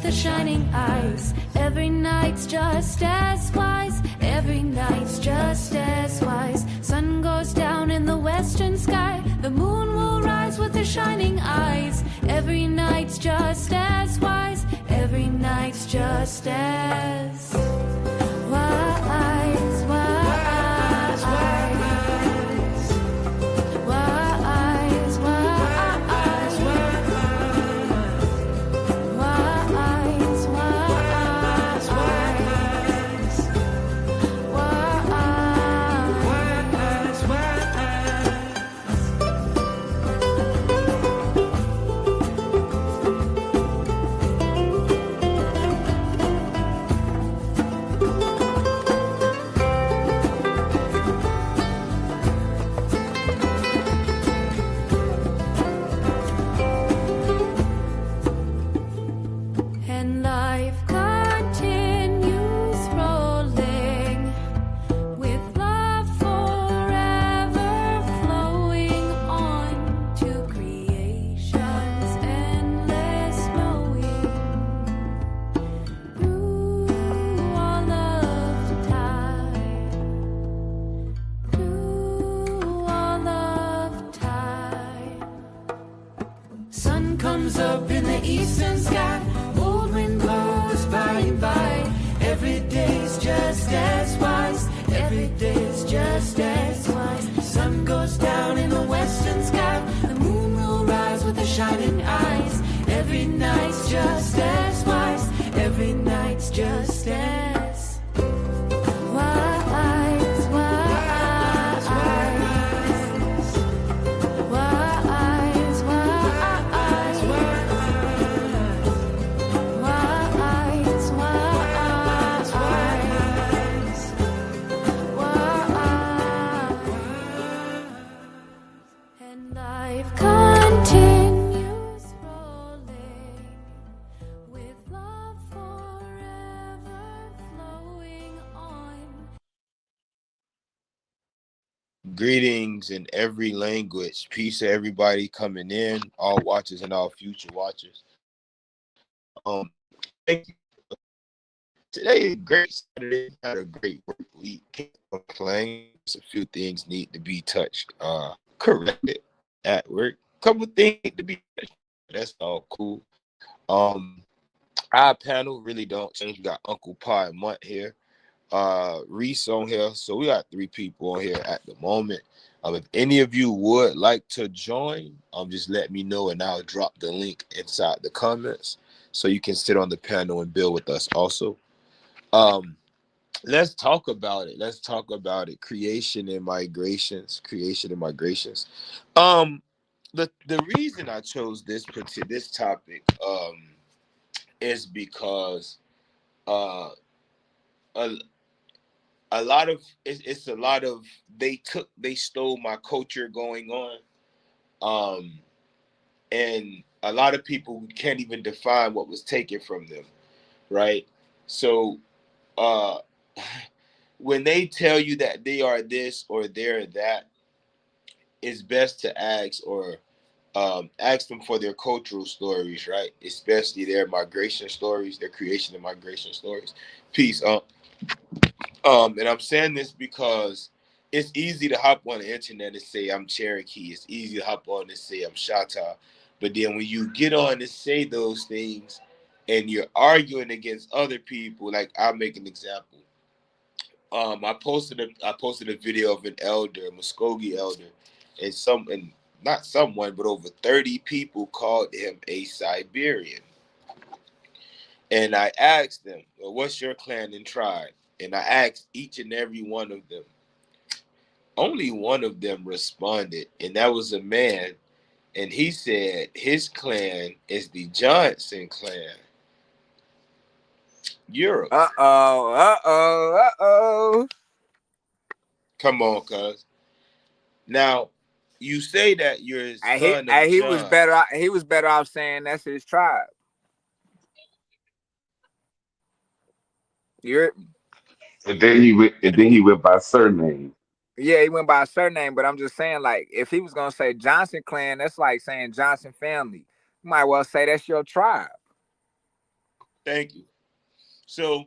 with the shining eyes. Every night's just as wise. Every night's just as wise. Sun goes down in the western sky. The moon will rise with the shining eyes. Every night's just as wise. Every night's just as wise. Comes up in the eastern sky. Old wind blows by and by. Every day's just as wise. Every day's just as wise. Sun goes down in the western sky. The moon will rise with the shining eyes. Every night's just as wise. Every night's just as Greetings in every language. Peace to everybody coming in, all watchers and all future watchers. Thank you. Today is a great Saturday. Had a great work week. Can't complain. A few things need to be touched, corrected at work. Couple things need to be touched. That's all cool. Our panel really don't change. We got Uncle Pa and Mutt here. Reese on here, so we got 3 people on here at the moment. If any of you would like to join, just let me know and I'll drop the link inside the comments so you can sit on the panel and build with us also. Let's talk about it. Creation and migrations. The reason I chose this topic is because a lot of they stole my culture going on, and a lot of people can't even define what was taken from them, right? So when they tell you that they are this or they're that, it's best to ask them for their cultural stories, right? Especially their migration stories, their creation and migration stories. Peace. And I'm saying this because it's easy to hop on the internet and say I'm Cherokee. It's easy to hop on and say I'm Shatta. But then when you get on to say those things and you're arguing against other people, like I'll make an example. I posted a video of an elder, a Muskogee elder, and not someone, but over 30 people called him a Siberian. And I asked them, well, what's your clan and tribe? And I asked each and every one of them. Only one of them responded, and that was a man. And he said his clan is the Johnson clan. Europe. Come on, cuz. Now, you say that you're son of he John. was better off saying that's his tribe. And then he went by surname. Yeah, he went by a surname, but I'm just saying, like, if he was gonna say Johnson clan, that's like saying Johnson family. You might well say that's your tribe. Thank you. So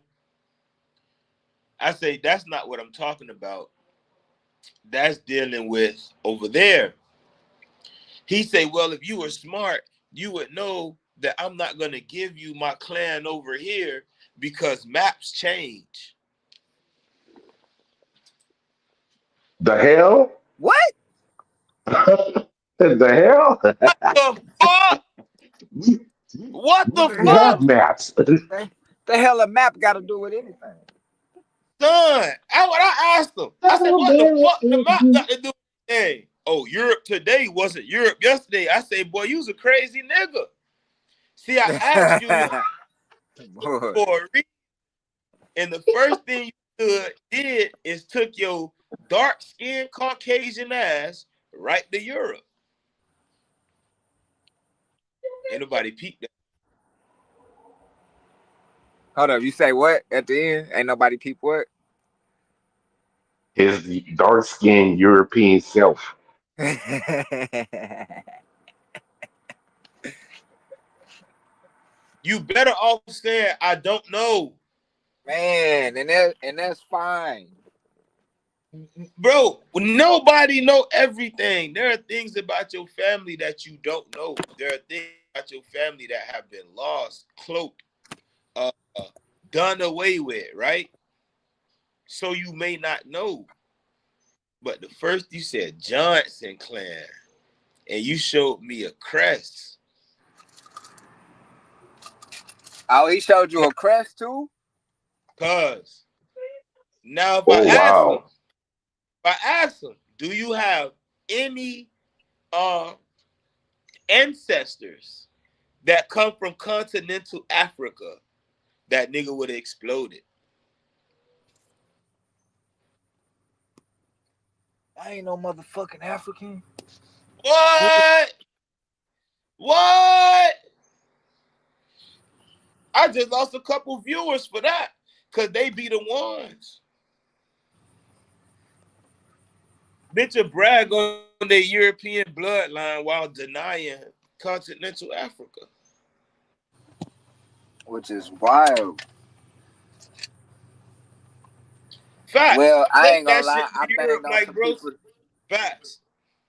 I say that's not what I'm talking about. That's dealing with over there. He say, well, if you were smart, you would know that I'm not going to give you my clan over here because maps change. The hell? What? The hell? The fuck? What We the didn't have fuck? maps. The hell a map got to do with anything? Son, that's what I asked him. I said, what the fuck the map got to do with anything? Oh, Europe today wasn't Europe yesterday. I say, boy, you's a crazy nigga. See, I asked you Boy. for a reason. And the first thing you did is took your dark-skinned Caucasian ass right to Europe. Ain't nobody peeped that. Hold up, you say what at the end? Ain't nobody peep what? His dark-skinned European self. You better off saying, I don't know. Man, and that's fine. Bro, nobody know everything. There are things about your family that you don't know. There are things about your family that have been lost, cloaked, uh, done away with, right? So you may not know. But the first you said Johnson clan, and you showed me a crest. Oh, he showed you a crest too? Cause now if Oh, wow. I ask him, do you have any ancestors that come from continental Africa? That nigga would have exploded. I ain't no motherfucking African. What? What? I just lost a couple viewers for that because they be the ones. Bitch, will brag on their European bloodline while denying continental Africa. Which is wild. Facts. Well, I Take ain't gonna that lie. shit I to banged Europe on like some bro. people. Facts.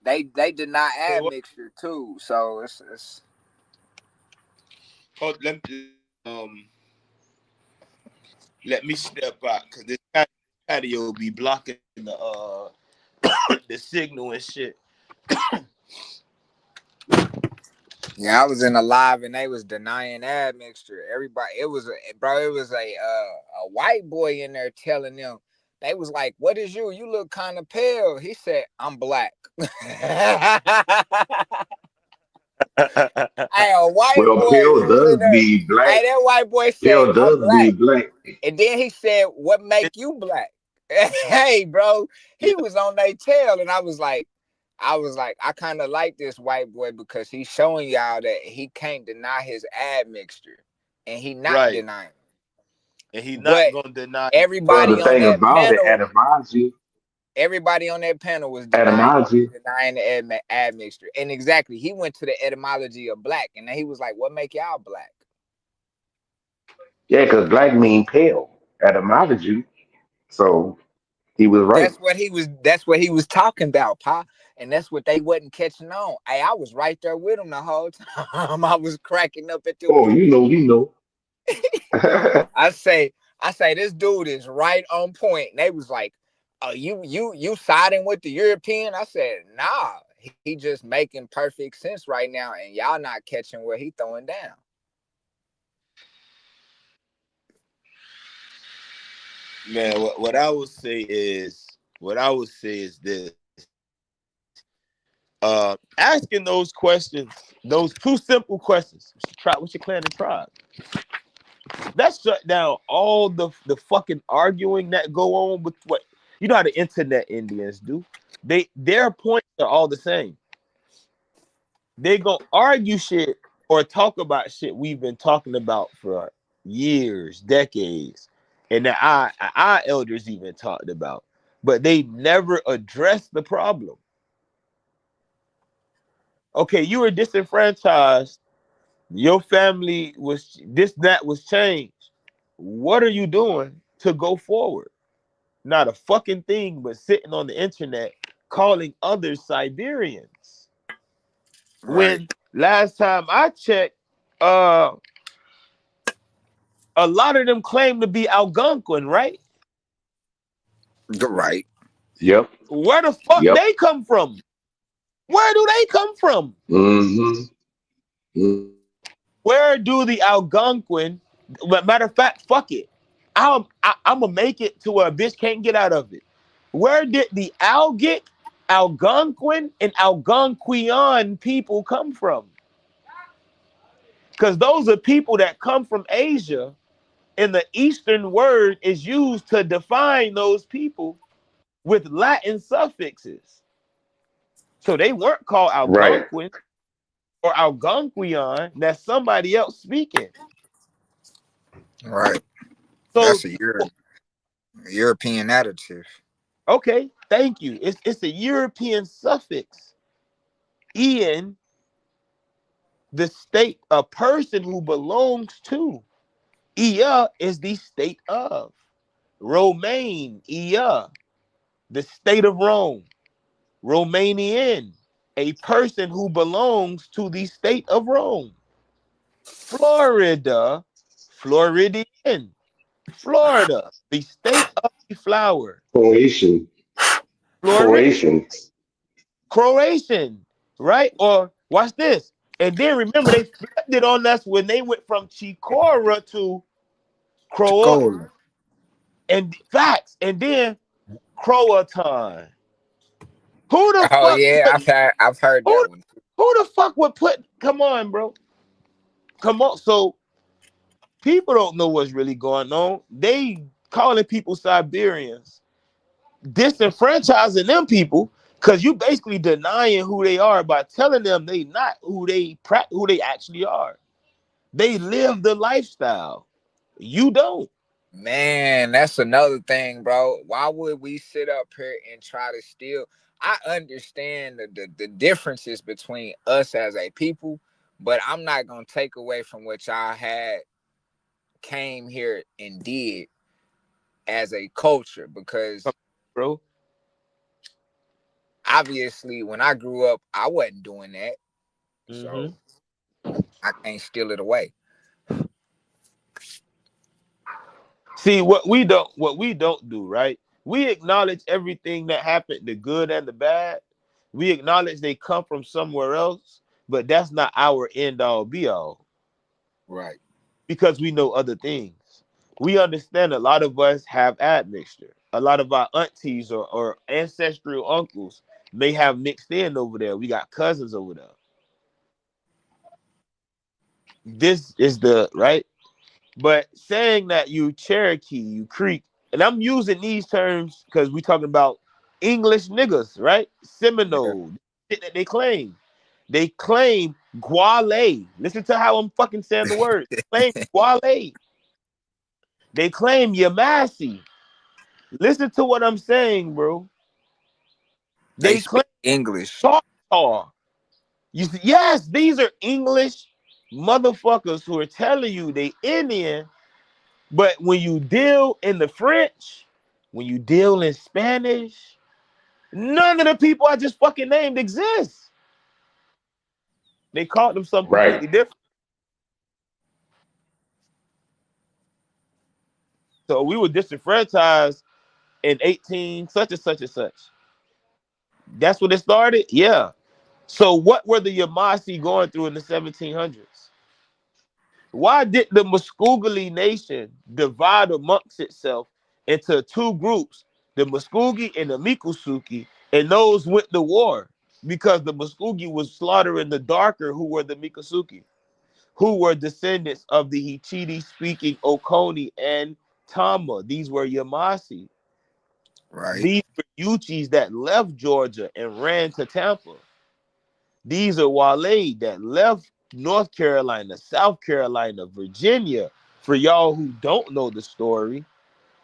They deny Say what? admixture too, so it's Hold, let me step out because this patio be blocking the the signal and shit. yeah. I was in a live and they was denying admixture. Everybody, it was a white boy in there telling them. They was like, "What is you? You look kind of pale." He said, "I'm black." Hey, a white Well, boy pale was in does there. be black. Hey, that white boy said, Pale "I'm does be black." black. And then he said, "What make you black?" Hey, bro, Yeah, he was on their tail, and I was like, I kind of like this white boy because he's showing y'all that he can't deny his admixture, and he not right. denying. And he's not But gonna deny. Well, the everybody on thing that about it, panel, etymology, was denying etymology. the admixture, and exactly, he went to the etymology of black, and then he was like, "What make y'all black?" Yeah, because black mean pale, etymology. So he was right. That's what he was talking about, Pa. And that's what they wasn't catching on. Hey, I was right there with him the whole time. I was cracking up at them Oh, people. you know. I say, this dude is right on point. And they was like, "Oh, you siding with the European?" I said, "Nah, he just making perfect sense right now, and y'all not catching what he throwing down." Man, what I would say is this. Asking those questions, those two simple questions. What's your clan and tribe? That shut down all the fucking arguing that go on with what you know how the internet Indians do. Their points are all the same. They gonna argue shit or talk about shit we've been talking about for years, decades, and that our elders even talked about, but they never addressed the problem. Okay, you were disenfranchised Your family was this, that was changed. What are you doing to go forward? Not a fucking thing, but sitting on the internet calling others Siberians. Right. When last time I checked, uh, a lot of them claim to be Algonquin, right? Right. Yep. Where the fuck Yep. they come from? Where do they come from? Mm-hmm. Where do the Algonquin? Matter of fact, fuck it. I'm gonna make it to where a bitch can't get out of it. Where did the Algic, Algonquin, and Algonquian people come from? Because those are people that come from Asia, and the Eastern word is used to define those people with Latin suffixes. So they weren't called Right. Algonquin or Algonquian. That's somebody else speaking. Right. So That's a European additive. okay, thank you. It's a European suffix. In the state, a person who belongs to. Ia is the state of. Romaine, Ia, the state of Rome. Romanian, a person who belongs to the state of Rome. Florida, Floridian. Florida, the state of the flower. Croatian. Florida, Croatian. Croatian, right? Or watch this. And then remember, they flipped it on us when they went from Chikora to Croat Chicola. and facts, and then Croatan. Who the Oh fuck yeah, put I've heard who that one. who the fuck would put come on, bro? Come on. So people don't know what's really going on. They calling people Siberians, disenfranchising them people because you basically denying who they are by telling them they not who they actually are. They live the lifestyle. You don't. Man, that's another thing, bro. Why would we sit up here and try to steal? I understand the differences between us as a people, but I'm not gonna take away from what y'all had came here and did as a culture because Bro. obviously when I grew up, I wasn't doing that. Mm-hmm. So I can't steal it away. See what we don't do, right? We acknowledge everything that happened, the good and the bad. We acknowledge they come from somewhere else, but that's not our end all be all Right. because we know other things. We understand a lot of us have admixture. A lot of our aunties or ancestral uncles may have mixed in over there. We got cousins over there. This is the right. But saying that you Cherokee, you Creek, and I'm using these terms because we talking about English niggas, right? Yeah. Seminole, shit that they claim. They claim Guale. Listen to how I'm fucking saying the word. They claim Guale. They claim Yamasi. Listen to what I'm saying, bro. They They claim speak English. Choctaw. You see, yes, these are English motherfuckers who are telling you they Indian. But when you deal in the French, when you deal in Spanish, none of the people I just fucking named exist. They called them something Right. completely different. So we were disenfranchised in 18 such and such and such. That's when it started? Yeah. So what were the Yamasi going through in the 1700s? Why did the Muskogee Nation divide amongst itself into two groups, the Muskogee and the Miccosukee, and those went to war? Because the Muskogee was slaughtering the darker, who were the Miccosukee, who were descendants of the Hichiti-speaking Oconee and Tama. These were Yamasi. Right. These were Uchis that left Georgia and ran to Tampa. These are Wale that left North Carolina, South Carolina, Virginia. For y'all who don't know the story,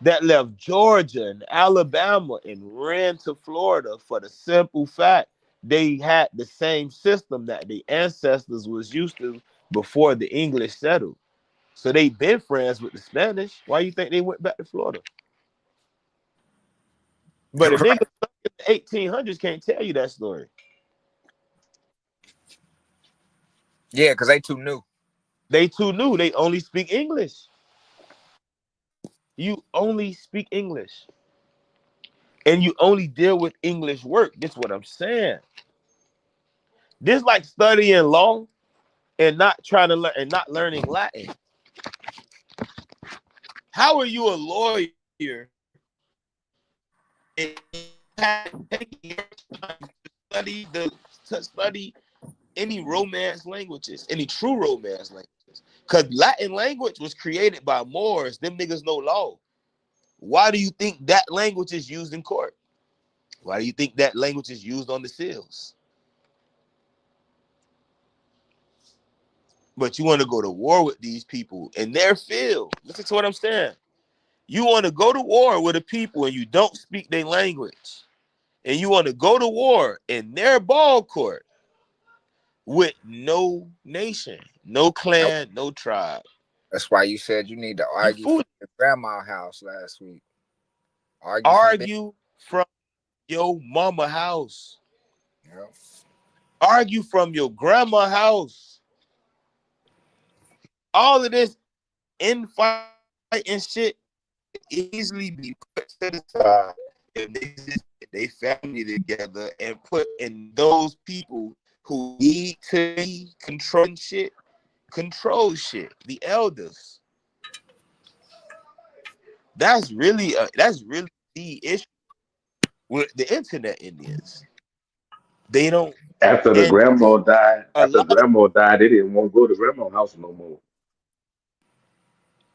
that left Georgia and Alabama and ran to Florida for the simple fact they had the same system that the ancestors was used to before the English settled. So they been friends with the Spanish. Why you think they went back to Florida? But a Right. nigga in the 1800s can't tell you that story. Yeah, because they too new. They too new. They only speak English. You only speak English. And you only deal with English work. That's what I'm saying. This like studying law and not trying to learn and not learning Latin. How are you a lawyer and taking your time to study any romance languages, any true romance languages? Because Latin language was created by Moors. Them niggas know law. Why do you think that language is used in court? Why do you think that language is used on the seals? But you want to go to war with these people in their field. Listen to what I'm saying. You want to go to war with a people and you don't speak their language. And you want to go to war in their ball court with no nation, no Nope. clan, no tribe. That's why you said you need to You argue fool. from your grandma's house last week. Argue from your mama house. Yeah. Argue from your grandma house. All of this infight and shit easily be put to the side if they just get their family together and put in those people who need to be controlling shit, control shit. The elders. That's really the issue with the internet Indians. They don't. After the And grandma died, a lot of they didn't want to go to grandma's house no more.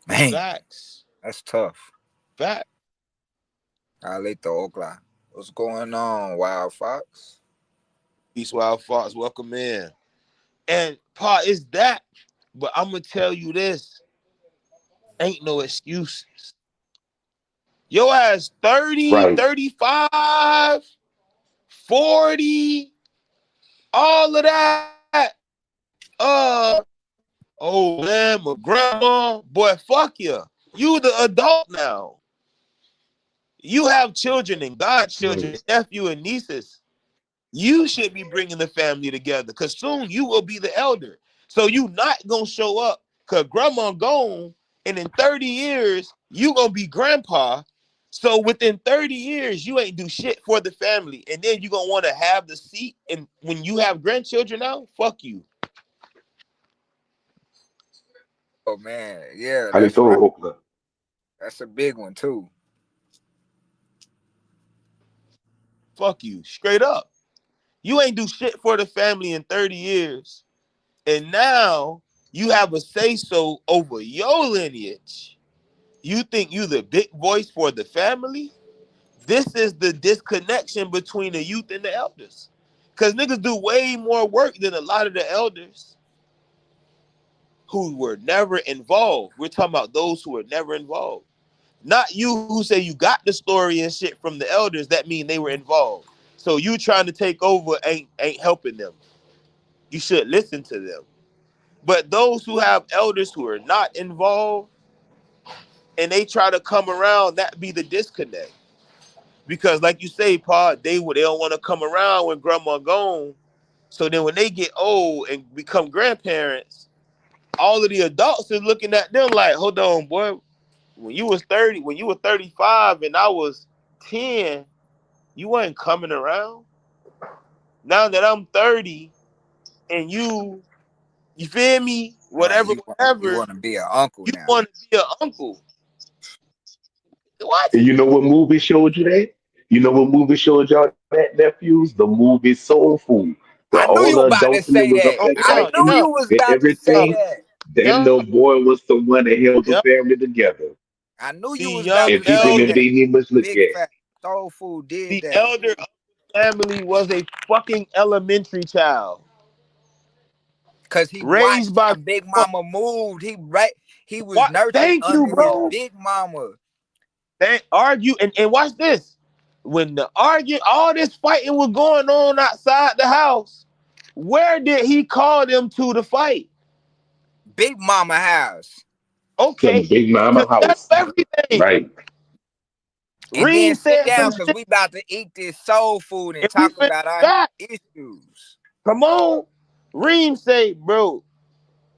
Man, facts. that's tough. Facts. Alito Okla. What's going on, Wild Fox? Peace, Wild Fox. Welcome in. And Pa, is that, but I'm gonna tell you this. Ain't no excuses. Your ass 30, Right. 35, 40, all of that. Oh man, my grandma, boy, fuck you. You the adult now. You have children and godchildren, nephew and nieces. You should be bringing the family together because soon you will be the elder. So you not gonna show up because grandma gone, and in 30 years you gonna be grandpa. So within 30 years you ain't do shit for the family, and then you gonna want to have the seat. And when you have grandchildren now, fuck you. Oh man, yeah, How they that's right. told Oakland. That's a big one too. Fuck you, straight up. You ain't do shit for the family in 30 years, and now you have a say-so over your lineage. You think you the big voice for the family? This is the disconnection between the youth and the elders. Because niggas do way more work than a lot of the elders who were never involved. We're talking about those who were never involved. Not you who say you got the story and shit from the elders. That mean they were involved. So you trying to take over ain't helping them. You should listen to them. But those who have elders who are not involved and they try to come around, that be the disconnect. Because like you say, Pa, they don't want to come around when grandma gone. So then when they get old and become grandparents, all of the adults is looking at them like, hold on, boy. When you was 30, when you were 35 and I was 10, you wasn't coming around. Now that I'm 30 and you feel me? Whatever, You whatever, want to be an uncle you now? want to be an uncle. What? And you know what movie showed you that? You know what movie showed y'all that, nephews? The movie Soul Food. Where I all knew the you about to adults in it say was up that. Oh there I yeah, knew fighting yeah, you was and about to say yeah, everything. that. Then yeah, the boy was the one that held the yeah. family together. I knew The you was young about And to people say in the elder, that. day he must look Big at. fat soul food did the that. elder of the family was a fucking elementary child Cause he raised watched by how Big Mama moved. He was what? nurtured Thank you, under his bro. Big Mama. They argue and watch this. When the all this fighting was going on outside the house, where did he call them to fight? Big Mama house. Some Okay, big mama to settle house. everything. Right. And then Reem sit said down some because shit, we about to eat this soul food and and we talk finna about our back. issues. Come on, Reem say, bro,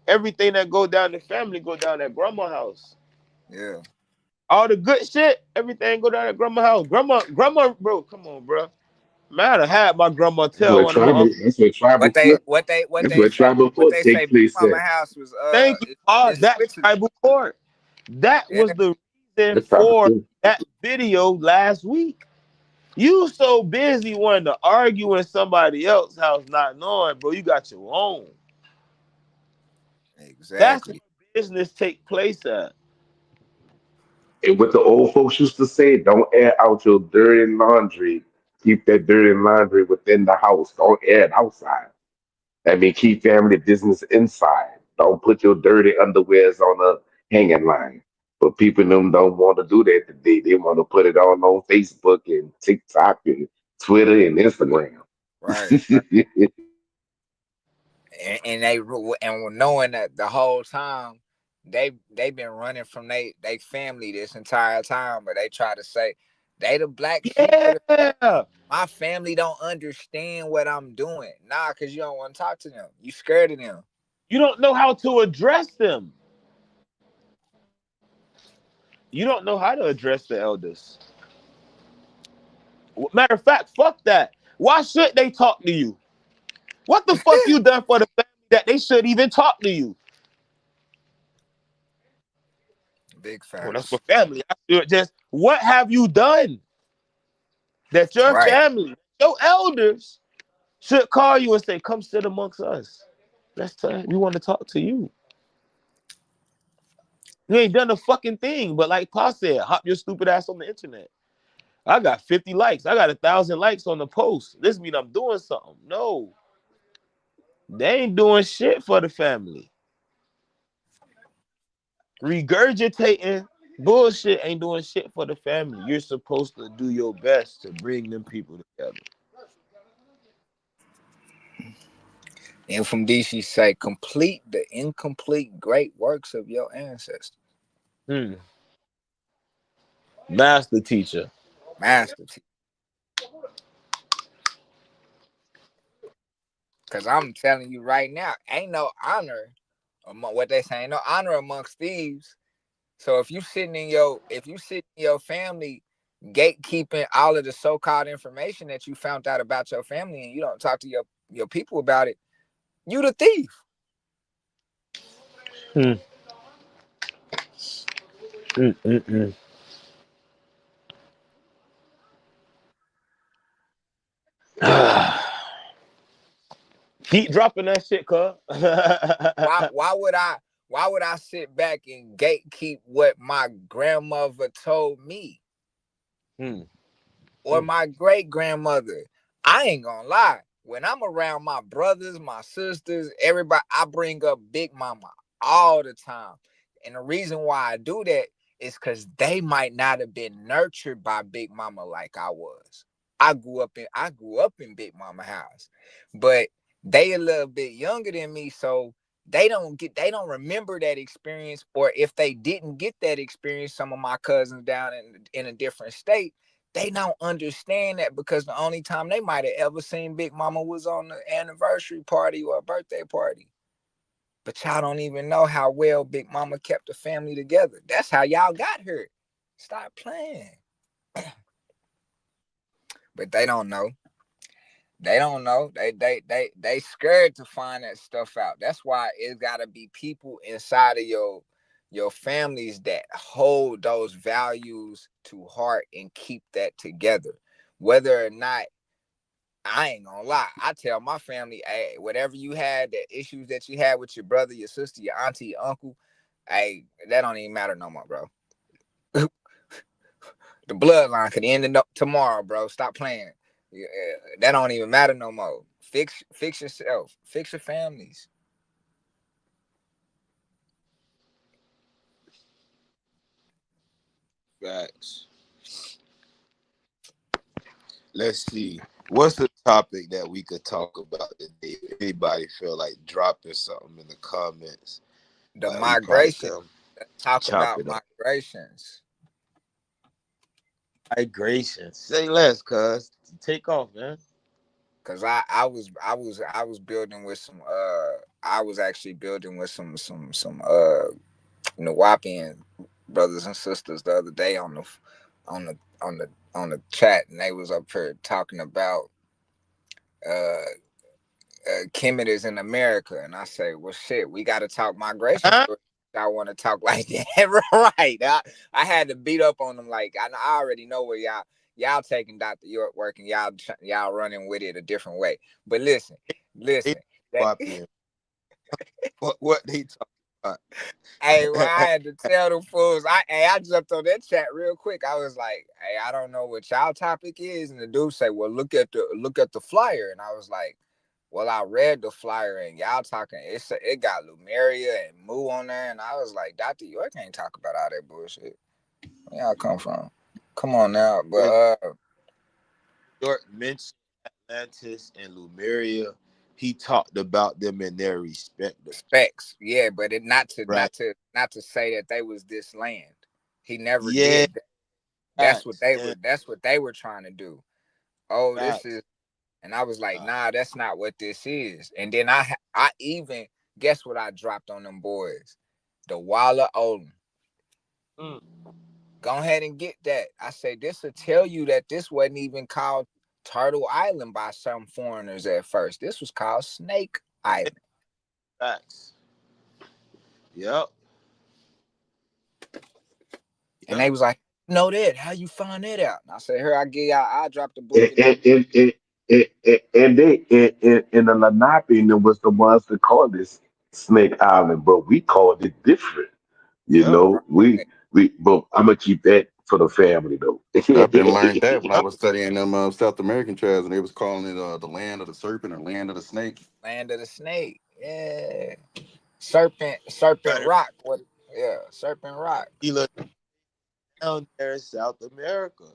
everything that go down the family go down at grandma house. Yeah. All the good shit, everything go down at grandma house. Grandma, bro, come on, bro. Man, I had my grandma That's tell where one of my tribal. uncles, That's where tribal court. What That's they where say tribal court Big take place Mama at. house was thank you, Pa. is That's Switzerland. tribal court. That Yeah, was the reason That's tribal for court. that video last week. You so busy wanting to argue in somebody else's house, not knowing, bro, you got your own. That's where exactly. business take place at. And what the old folks used to say, don't air out your dirty laundry. Keep that dirty laundry within the house. Don't air it outside. I mean, keep family business inside. Don't put your dirty underwears on a hanging line. But people in them don't want to do that today. They want to put it all on Facebook and TikTok and Twitter and Instagram. Right. And knowing that the whole time they been running from they family this entire time, but they try to say they the black sheep of the family. Yeah. My family don't understand what I'm doing. Nah, because you don't want to talk to them. You scared of them. You don't know how to address them. You don't know how to address the elders. Matter of fact, fuck that. Why should they talk to you? What the fuck you done for the family that they should even talk to you? Big Well, that's facts. for family. I should just what have you done that your Right. family, your elders should call you and say, "Come sit amongst us. Let's talk. We want to talk to you." You ain't done a fucking thing, but like Pa said, hop your stupid ass on the internet. I got 50 likes. I got 1,000 likes on the post. This mean I'm doing something. No, they ain't doing shit for the family. Regurgitating bullshit ain't doing shit for the family. You're supposed to do your best to bring them people together. And from D, she say, complete the incomplete great works of your ancestors. Hmm. Master teacher. Master teacher. Because I'm telling you right now, ain't no honor among what they say, ain't no honor amongst thieves. So if you sit in your family gatekeeping all of the so-called information that you found out about your family and you don't talk to your people about it, you the thief. Hmm. Mm-mm-mm. Keep dropping that shit, cuz. Why why would I sit back and gatekeep what my grandmother told me Hmm. or my great grandmother? I ain't gonna lie. When I'm around my brothers, my sisters, everybody, I bring up Big Mama all the time. And the reason why I do that is because they might not have been nurtured by Big Mama like I was. I grew up in Big Mama house, but they a little bit younger than me, so they don't remember that experience. Or if they didn't get that experience, some of my cousins down in a different state, they don't understand that because the only time they might have ever seen Big Mama was on the anniversary party or a birthday party. But y'all don't even know how well Big Mama kept the family together. That's how y'all got her. Stop playing. But they don't know. They don't know. They scared to find that stuff out. That's why it's gotta be people inside of your families that hold those values to heart and keep that together. Whether or not I ain't gonna lie, I tell my family, hey, whatever you had, the issues that you had with your brother, your sister, your auntie, your uncle, hey, that don't even matter no more, bro. The bloodline could end tomorrow, bro. Stop playing. Yeah, that don't even matter no more. Fix yourself. Fix your families. Facts. Let's see. What's the topic that we could talk about today? If anybody feel like dropping something in the comments, The We probably migration. could Talk chop about it up. migrations. Migration. Say less, cuz. Take off, man. Cause I was building with some I was actually building with some Nawapian brothers and sisters the other day on the on the chat, and they was up here talking about uh Kemet is in America, and I say, well, shit, we got to talk migration Huh? story. I want to talk like that, right? I had to beat up on them like I already know where y'all taking Dr. York working, y'all running with it a different way. But listen, They that, Wapian. What they talking about? hey, well, I had to tell them fools. I jumped on that chat real quick. I was like, hey, I don't know what y'all topic is, and the dude say, well, look at the flyer, and I was like, well, I read the flyer and y'all talking. It got Lumeria and Moo on there, and I was like, Dr. York ain't talk about all that bullshit. Where y'all come from? Come on now, When but York mentioned Atlantis and Lumeria, he talked about them in their respective. specs, yeah, but it not Right. to say that they was this land. He never Yeah. did that. Facts. And That's what they were trying to do. Oh, this facts. is, and I was like, nah, that's not what this is. And then I even guess what I dropped on them boys, the Walla Olin. Mm. Go ahead and get that. I say this will tell you that this wasn't even called Turtle Island by some foreigners at first. This was called Snake Island. Facts. Yep. And Yep. they was like, know that? How you find that out? And I said, here, I dropped the book And, in the and the Lenape was the ones that called this Snake Island, but we called it different. You Yep. know, right. but I'm gonna keep that for the family though. I've been learned that when I Yep. was studying them South American tribes, and they was calling it the land of the serpent or land of the snake. Land of the Snake. Yeah. Serpent Right. Rock. What yeah, Serpent Rock. He looked down there in South America.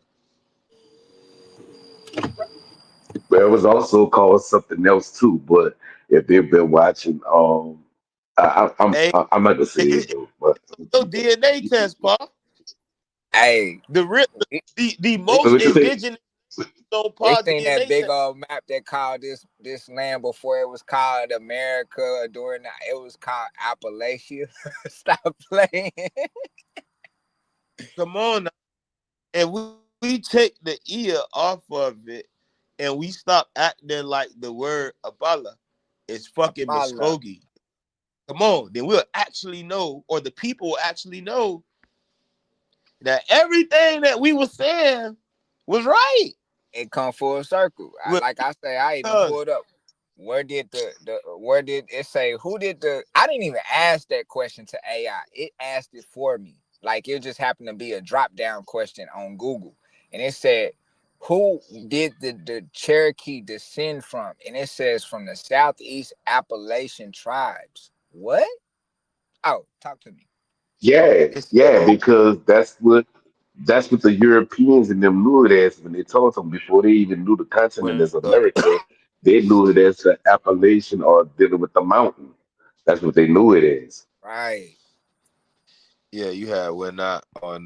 But it was also called something else too. But if they've been watching, Hey, I'm not gonna say it it's though. But your DNA test, Paul. Hey, The real, we, the so most we can say, indigenous on we Paul seen that DNA big test. old map that called this land before it was called America. During that, it was called Appalachia. Stop playing. Come on, now. And we take the ear off of it, and we stop acting like the word Abala is fucking Apala. Muskogee. Come on, then we'll actually know, or the people will actually know that everything that we were saying was right. It come full circle. Like I say, I even Because pulled up. Where did where did it say who did the? I didn't even ask that question to AI. It asked it for me. Like it just happened to be a drop down question on Google, and it said, "Who did the Cherokee descend from?" And it says from the Southeast Appalachian tribes. What? Oh, talk to me. it's because that's what the Europeans and them knew it as when they told them before they even knew the continent when as America. They knew it as the Appalachian or dealing with the mountain. That's what they knew it as. Right. yeah, you had when not on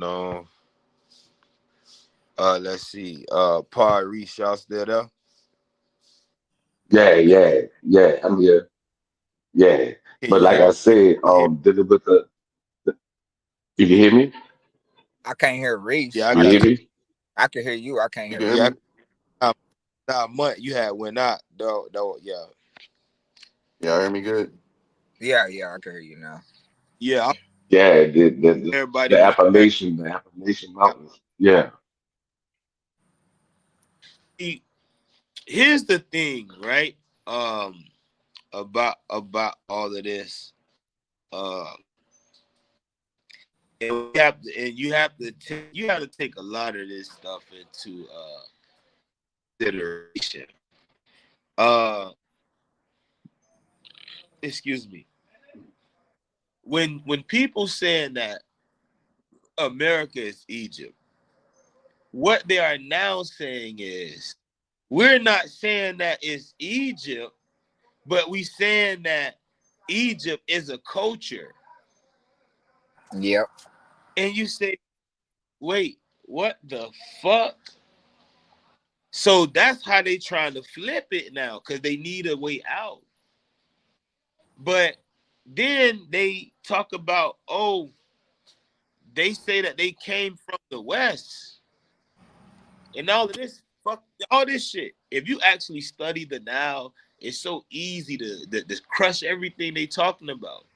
let's see, Paul Reese, y'all still there? Yeah. I'm here. Yeah. Can But you like hear I me? said, You hear? dealing with you can hear me? I can't hear Yeah, Reese. I You I hear got can you. me? I can hear you. I can't You hear can hear Yeah, Reese. me? Month you had when not though, yeah. Yeah, hear me good. Yeah, I can hear you now. Yeah, Yeah, the everybody was saying The Appalachian Mountains. Yeah. here's the thing, right? Um, about all of this. Uh, and you have to take a lot of this stuff into consideration. Uh, excuse me. When people saying that America is Egypt, what they are now saying is we're not saying that it's Egypt, but we saying that Egypt is a culture. Yep. And you say, wait, what the fuck? So that's how they trying to flip it now, because they need a way out. But then they talk about, oh, they say that they came from the West and all of this, fuck all this shit. If you actually study the Nile, it's so easy to crush everything they talking about.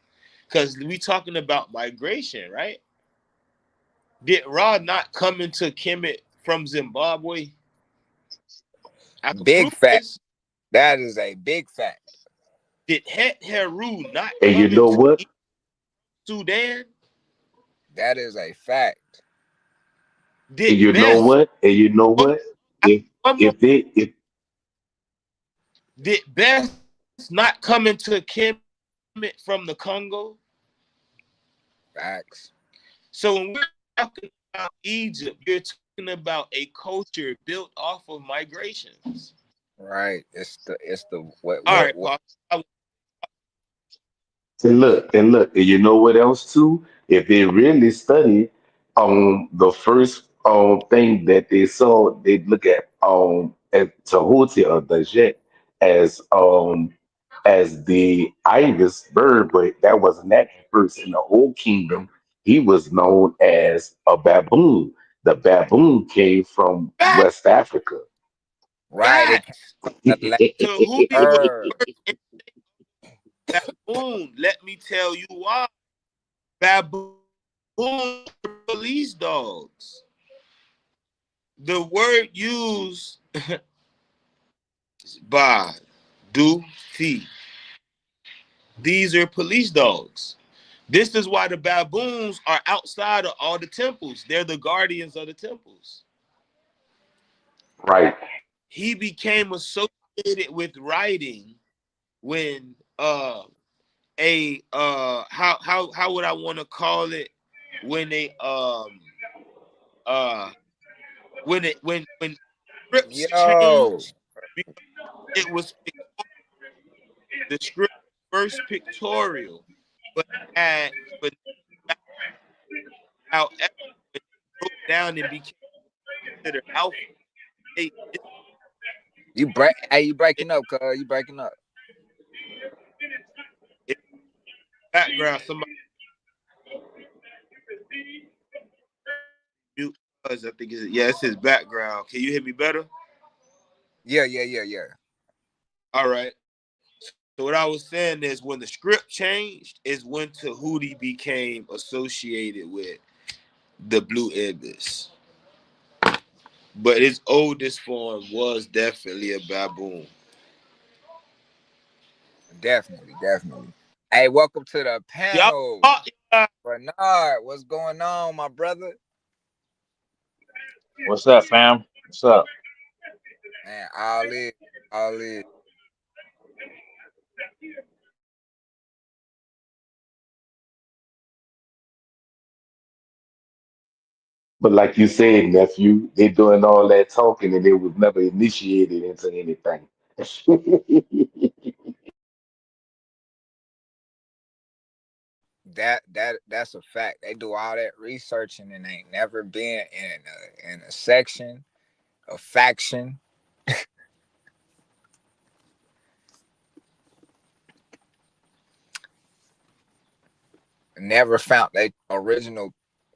Because we talking about migration, right? Did Ra not come into Kemet from Zimbabwe? I could Big prove fact. this. That is a big fact. Did Het Heru not And you come know into what? Sudan? That is a fact. And Did you know Best what? And you know one, what? If one more? if they if Did Best not come into Kemet from the Congo? Facts. So when we're talking about Egypt, you're talking about a culture built off of migrations. Right. It's the All right, what Paul. and look, and you know what else too? If they really study the first thing that they saw, they look at Tahuti or Dajet as the ibis bird, but that wasn't that first in the old kingdom. He was known as a baboon. The baboon came from Facts. West Africa. right. It came Facts. from the last Tahuti was bird. first baboon. Let me tell you why. Baboons are police dogs. The word used by do ti. These are police dogs. This is why the baboons are outside of all the temples. They're the guardians of the temples. Right. He became associated with writing when how would I want to call it, when they uh when scripts Yo. changed, because it was the script first pictorial, but had but however when it broke down and became considered alphabet, it, You it, breaking up, cuz you breaking up. it background somebody mute us, I think it's his background. Can you hear me better? Yeah. All right. So what I was saying is when the script changed is when Tahuti became associated with the blue ibis. But its oldest form was definitely a baboon. Definitely. Hey, welcome to the Y'all, panel. y'all Bernard, what's going on, my brother? What's up, fam? What's up? Man, all is. But like you said, nephew, they doing all that talking and they was never initiated into anything. That's a fact. They do all that researching and ain't never been in a section, a faction. Never found they original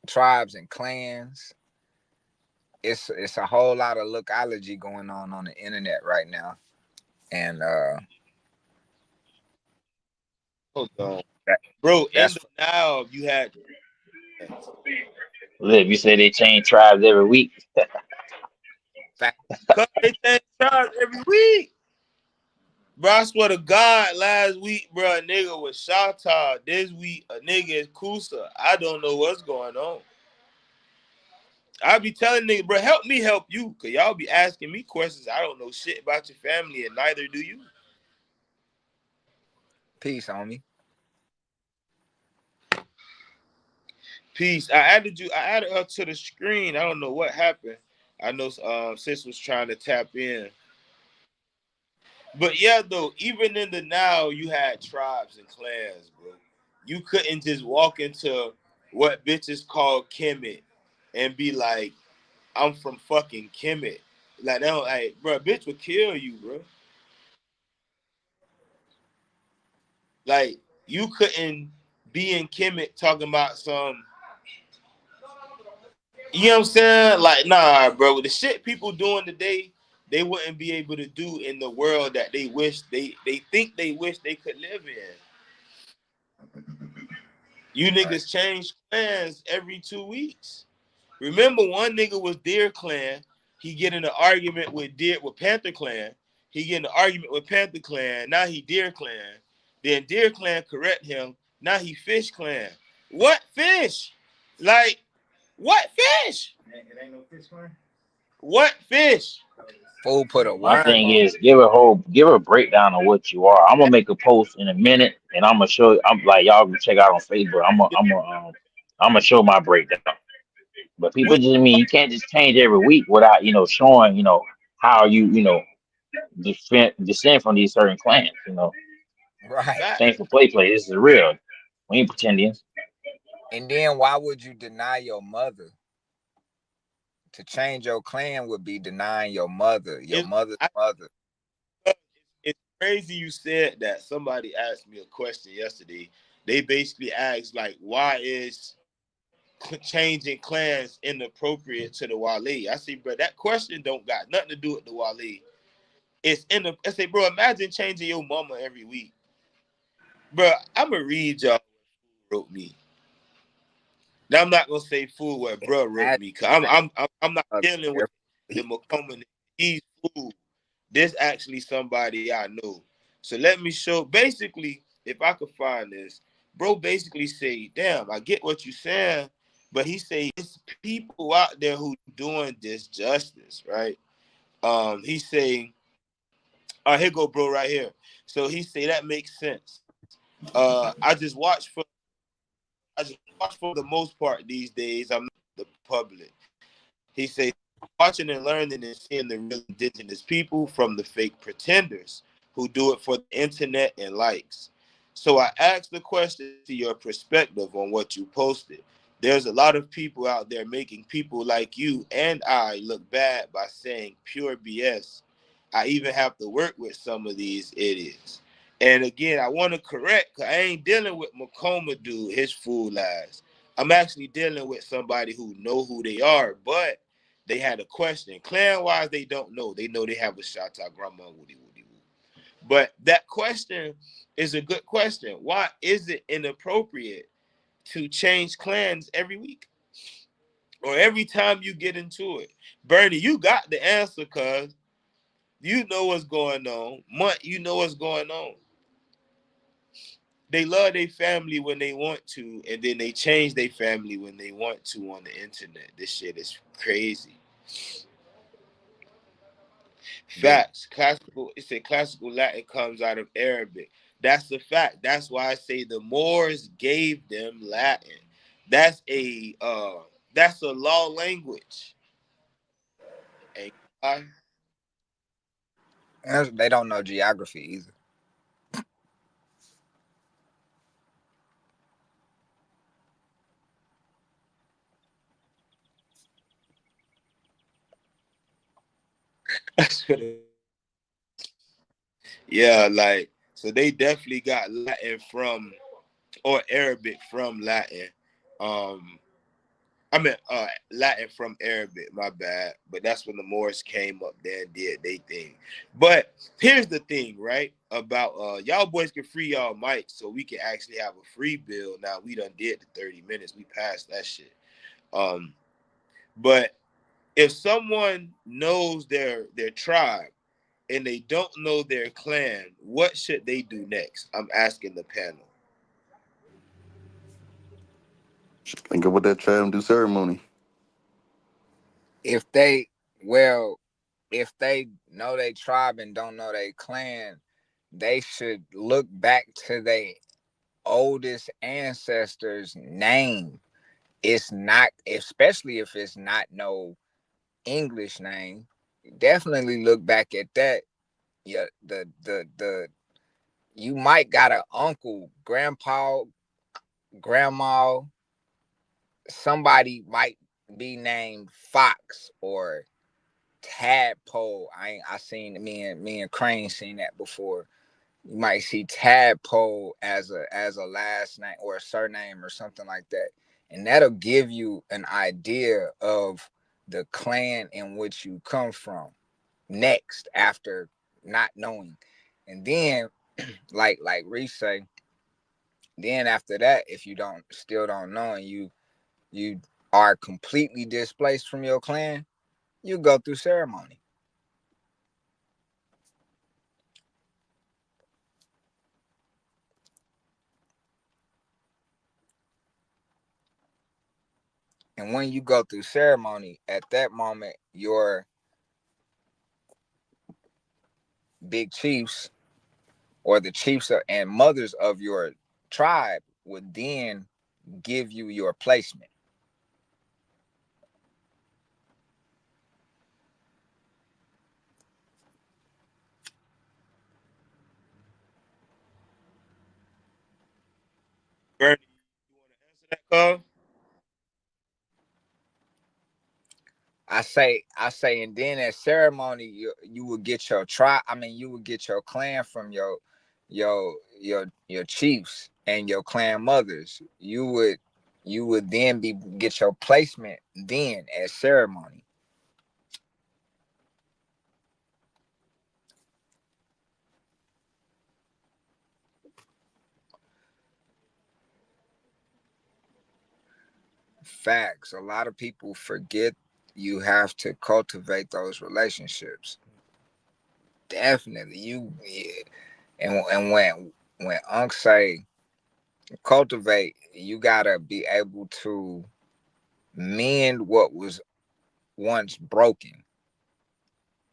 tribes and clans. It's a whole lot of lookology going on the internet right now, and hold on. that Bro, in that's the now you had Look, you say they change tribes every week. fact. cause they change tribes every week. Bro, I swear to God, last week, bro, a nigga was Shata. This week, a nigga is Kusa. I don't know what's going on. I be telling niggas, bro, help me help you. Cause y'all be asking me questions. I don't know shit about your family, and neither do you. Peace, homie. Peace. I added her to the screen. I don't know what happened. I know sis was trying to tap in. But yeah, though, even in the now, you had tribes and clans, bro. You couldn't just walk into what bitches call Kemet and be like, I'm from fucking Kemet. Like, they don't, like, bro, bitch would kill you, bro. Like, you couldn't be in Kemet talking about some, you know what I'm saying? Like, nah, bro. The shit people doing today, they wouldn't be able to do in the world that they wish they think they wish they could live in. You niggas change clans every 2 weeks. Remember, one nigga was Deer Clan. He get in an argument with Panther Clan. He get in an argument with Panther Clan. Now he Deer Clan. Then Deer Clan correct him. Now he Fish Clan. What fish? Like, what fish? It ain't no Fish Clan. What fish? Fool put a My worm thing on. is give a breakdown of what you are. I'm gonna make a post in a minute, and I'm gonna show. I'm like y'all can check out on Facebook. I'm gonna show my breakdown. But people We, just mean you can't just change every week without showing how you descend from these certain clans. Right. Same for play. This is real. We ain't pretending. And then why would you deny your mother? To change your clan would be denying your mother, your mother's mother. it's crazy you said that. Somebody asked me a question yesterday. They basically asked, like, why is changing clans inappropriate to the Wale? I say, bro, that question don't got nothing to do with the Wale. I say, bro, imagine changing your mama every week. Bro, I'm going to read y'all what wrote me. Now, I'm not going to say fool what bro wrote me, because I'm not dealing with the McCombin. He's fool. This actually somebody I know. So let me show. Basically, if I could find this, bro basically say, damn, I get what you saying, but he say it's people out there who doing this justice, right? He say, here go, bro, right here. So he say that makes sense. I just watch for the most part these days. I'm not the public. He said, watching and learning and seeing the real indigenous people from the fake pretenders who do it for the internet and likes. So I asked the question to your perspective on what you posted. There's a lot of people out there making people like you and I look bad by saying pure BS. I even have to work with some of these idiots. And again, I want to correct, because I ain't dealing with Macoma dude, his fool ass. I'm actually dealing with somebody who know who they are, but they had a question. Clan-wise, they don't know. They know they have a shot at grandma, woody, woody, woo. But that question is a good question. Why is it inappropriate to change clans every week? Or every time you get into it? Bernie, you got the answer, cuz. You know what's going on. Mutt, you know what's going on. They love their family when they want to, and then they change their family when they want to on the internet. This shit is crazy. Facts. Classical. It said classical Latin comes out of Arabic. That's the fact. That's why I say the Moors gave them Latin. That's a law language. And They don't know geography either. yeah, like, so they definitely got Latin from, or Arabic from Latin. I mean, Latin from Arabic, my bad. But that's when the Moors came up there and did they thing. But here's the thing, right? About y'all boys can free y'all mics so we can actually have a free bill. Now we done did the 30 minutes. We passed that shit. But if someone knows their tribe and they don't know their clan, what should they do next? I'm asking the panel. Just link up with that tribe and do ceremony. If they well, if they know their tribe and don't know their clan, they should look back to their oldest ancestors' name. It's not, especially if it's not no English name. Definitely look back at that. Yeah, the you might got an uncle, grandpa, grandma, somebody might be named Fox or Tadpole. I seen me and Crane seen that before. You might see Tadpole as a last name or a surname or something like that, and that'll give you an idea of the clan in which you come from. Next, after not knowing, and then like Reese say, then after that, if you don't still don't know and you are completely displaced from your clan, you go through ceremony. And when you go through ceremony, at that moment, your big chiefs or the chiefs and mothers of your tribe would then give you your placement. Bernie, you want to answer that call? I say, and then at ceremony, you would get your tribe. I mean, you would get your clan from your chiefs and your clan mothers. You would then get your placement then at ceremony. Facts. A lot of people forget you have to cultivate those relationships. Definitely, yeah. And when Unc say cultivate, you gotta be able to mend what was once broken.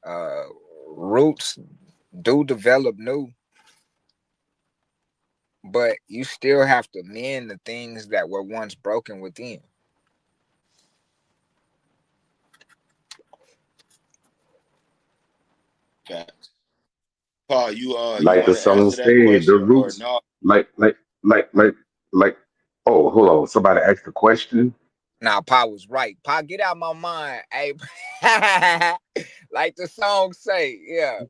Uh, Roots do develop new, but you still have to mend the things that were once broken within. Facts. Paul, you Like the want to song answer that said, the question or roots, not? like, like, like, like, like, oh, hold on. Somebody asked the question. Now, Pa was right. Pa, get out my mind. Hey, like the song say, yeah.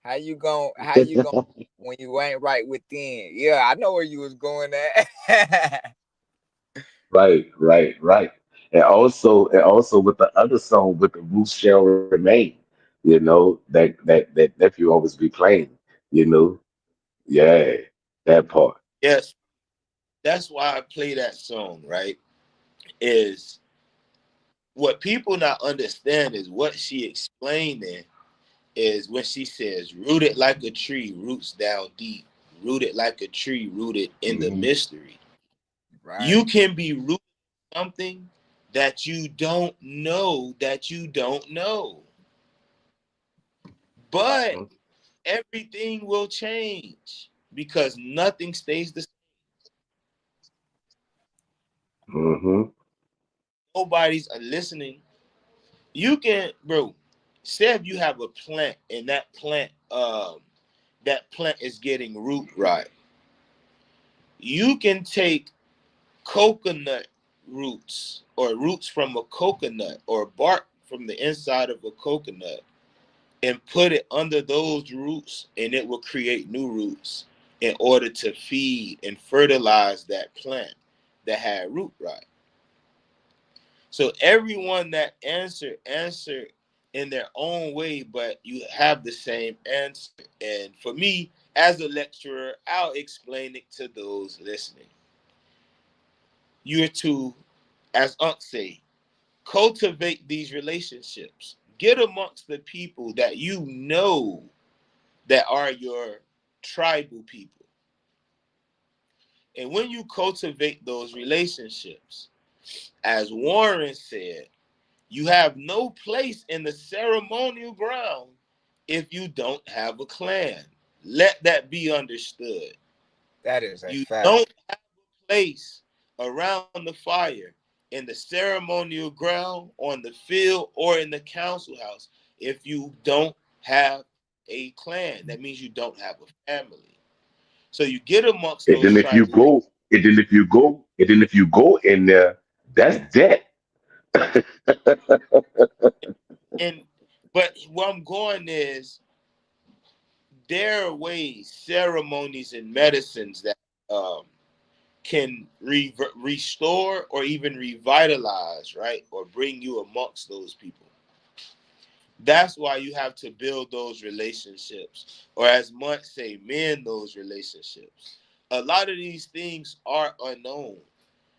How you going when you ain't right within? Yeah, I know where you was going at. Right, right, right. And also with the other song, with the roots shall remain, that nephew always be playing, you know. Yeah, that part. Yes, that's why I play that song, right? Is what people not understand is what she explaining is when she says, rooted like a tree, roots down deep, rooted like a tree, rooted in the Hmm. mystery. Right. You can be rooted in something that you don't know. But Hmm. everything will change because nothing stays the same. Hmm. Nobody's listening. You can, bro, say if you have a plant and that plant is getting root right. You can take coconut roots or roots from a coconut or bark from the inside of a coconut and put it under those roots and it will create new roots in order to feed and fertilize that plant that had root right. So everyone that answered in their own way, but you have the same answer. And for me, as a lecturer, I'll explain it to those listening. You're to, as Unc say, cultivate these relationships. Get amongst the people that you know that are your tribal people. And when you cultivate those relationships, as Warren said, you have no place in the ceremonial ground if you don't have a clan. Let that be understood. That is a You fact. don't have a place around the fire in the ceremonial ground, on the field, or in the council house if you don't have a clan. That means you don't have a family. So you get amongst And those then if you tribal. go, and then if you go in there, That's debt. And but where I'm going is there are ways, ceremonies, and medicines that um, can restore or even revitalize, right, or bring you amongst those people. That's why you have to build those relationships, or as Munt say, mend those relationships. A lot of these things are unknown,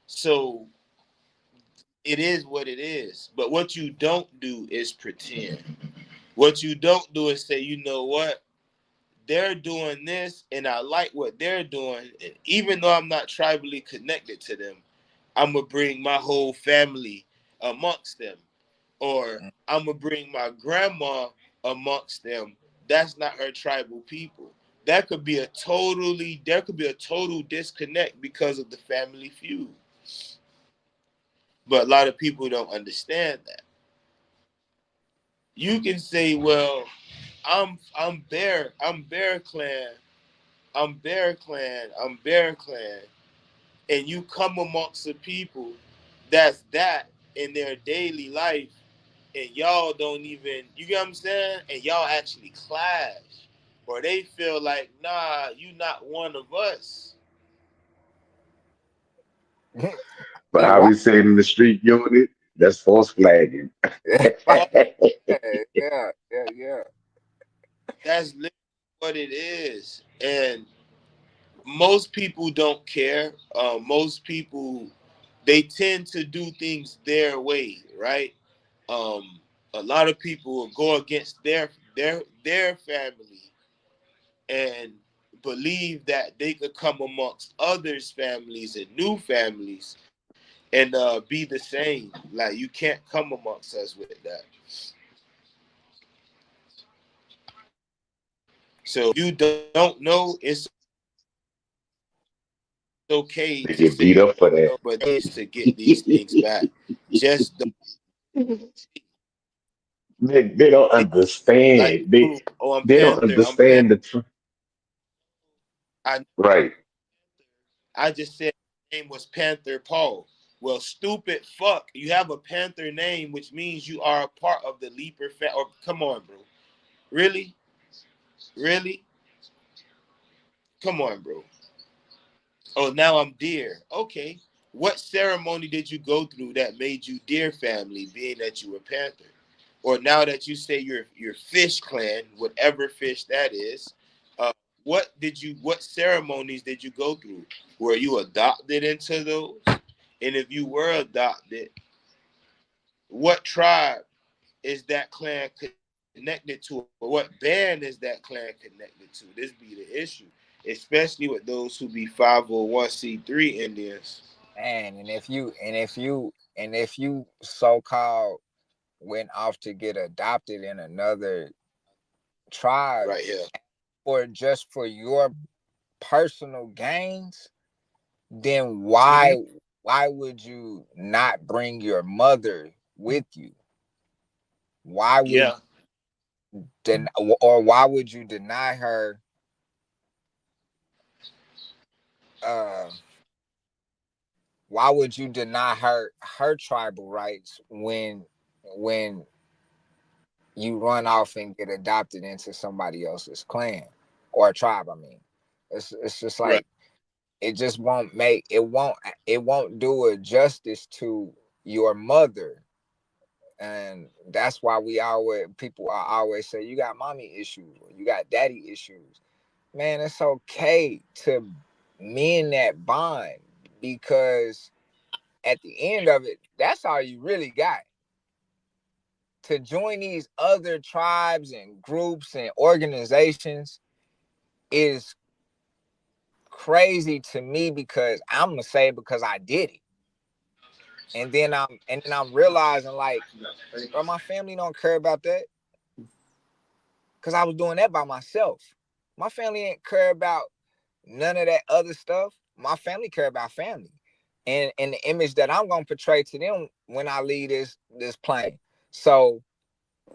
so it is what it is. But what you don't do is pretend. What you don't do is say, you know what, they're doing this and I like what they're doing. And even though I'm not tribally connected to them, I'm going to bring my whole family amongst them. Or I'm going to bring my grandma amongst them. That's not her tribal people. There could be a total disconnect because of the family feud. But a lot of people don't understand that. You can say, well, I'm Bear Clan, I'm Bear Clan, and you come amongst the people that's that in their daily life, and y'all don't even, you get what I'm saying? And y'all actually clash, or they feel like, nah, you not one of us. But See how why? we say it in the street unit, that's false flagging. Oh, Yeah, yeah, yeah, yeah. that's literally what it is, and most people don't care. Most people, they tend to do things their way, right? Um, a lot of people will go against their family and believe that they could come amongst others' families and new families and be the same. Like you can't come amongst us with that. So you don't know, it's okay They to get say beat you up for don't that. know, but it's to get these things back. Just don't, They don't like understand. prove, oh, I'm They don't Panther, I'm Panther. understand I right. I just said his name was Panther Paul. Well, stupid fuck. You have a Panther name, which means you are a part of the Leaper family. Or come on, bro. Really? Really? Come on, bro. Oh, now I'm Deer. Okay. What ceremony did you go through that made you Deer family, being that you were Panther? Or now that you say you're Fish Clan, whatever fish that is, uh, what ceremonies did you go through? Were you adopted into those? And if you were adopted, what tribe is that clan connected to? Or what band is that clan connected to? This be the issue, especially with those who be 501c3 Indians. Man, and if you so called went off to get adopted in another tribe Right here. or just for your personal gains, then Hmm. why would you not bring your mother with you? Why would Yeah. den or why would you deny her uh her tribal rights when you run off and get adopted into somebody else's clan or tribe? I mean, it's just Right. like it just won't make it won't do a justice to your mother. And that's why we always people are always say you got mommy issues or you got daddy issues. Man, it's okay to mend that bond because at the end of it, that's all you really got. To join these other tribes and groups and organizations is crazy to me because I'm gonna say because I did it. And then I'm realizing like, bro, my family don't care about that because I was doing that by myself. My family ain't care about none of that other stuff. My family care about family, and the image that I'm gonna portray to them when I leave this plane. So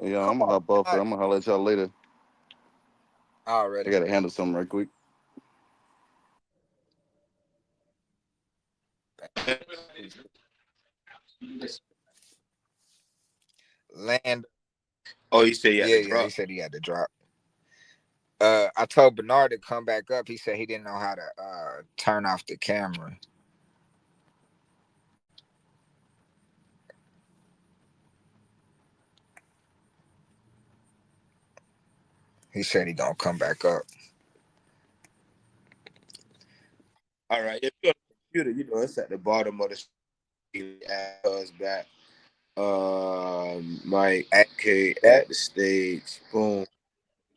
Yeah, come I'm gonna on, hop off I here. I'm gonna holler at y'all later. I already. gotta handle something right quick. Yes. Land. Oh, you say you had Yeah, to yeah. He drop. said he had to drop. I told Bernard to come back up. He said he didn't know how to turn off the camera. He said he gonna come back up. All right. If you're on the computer, it's at the bottom of the screen. Add us back. Mike Hey, K that, at the stage. Boom.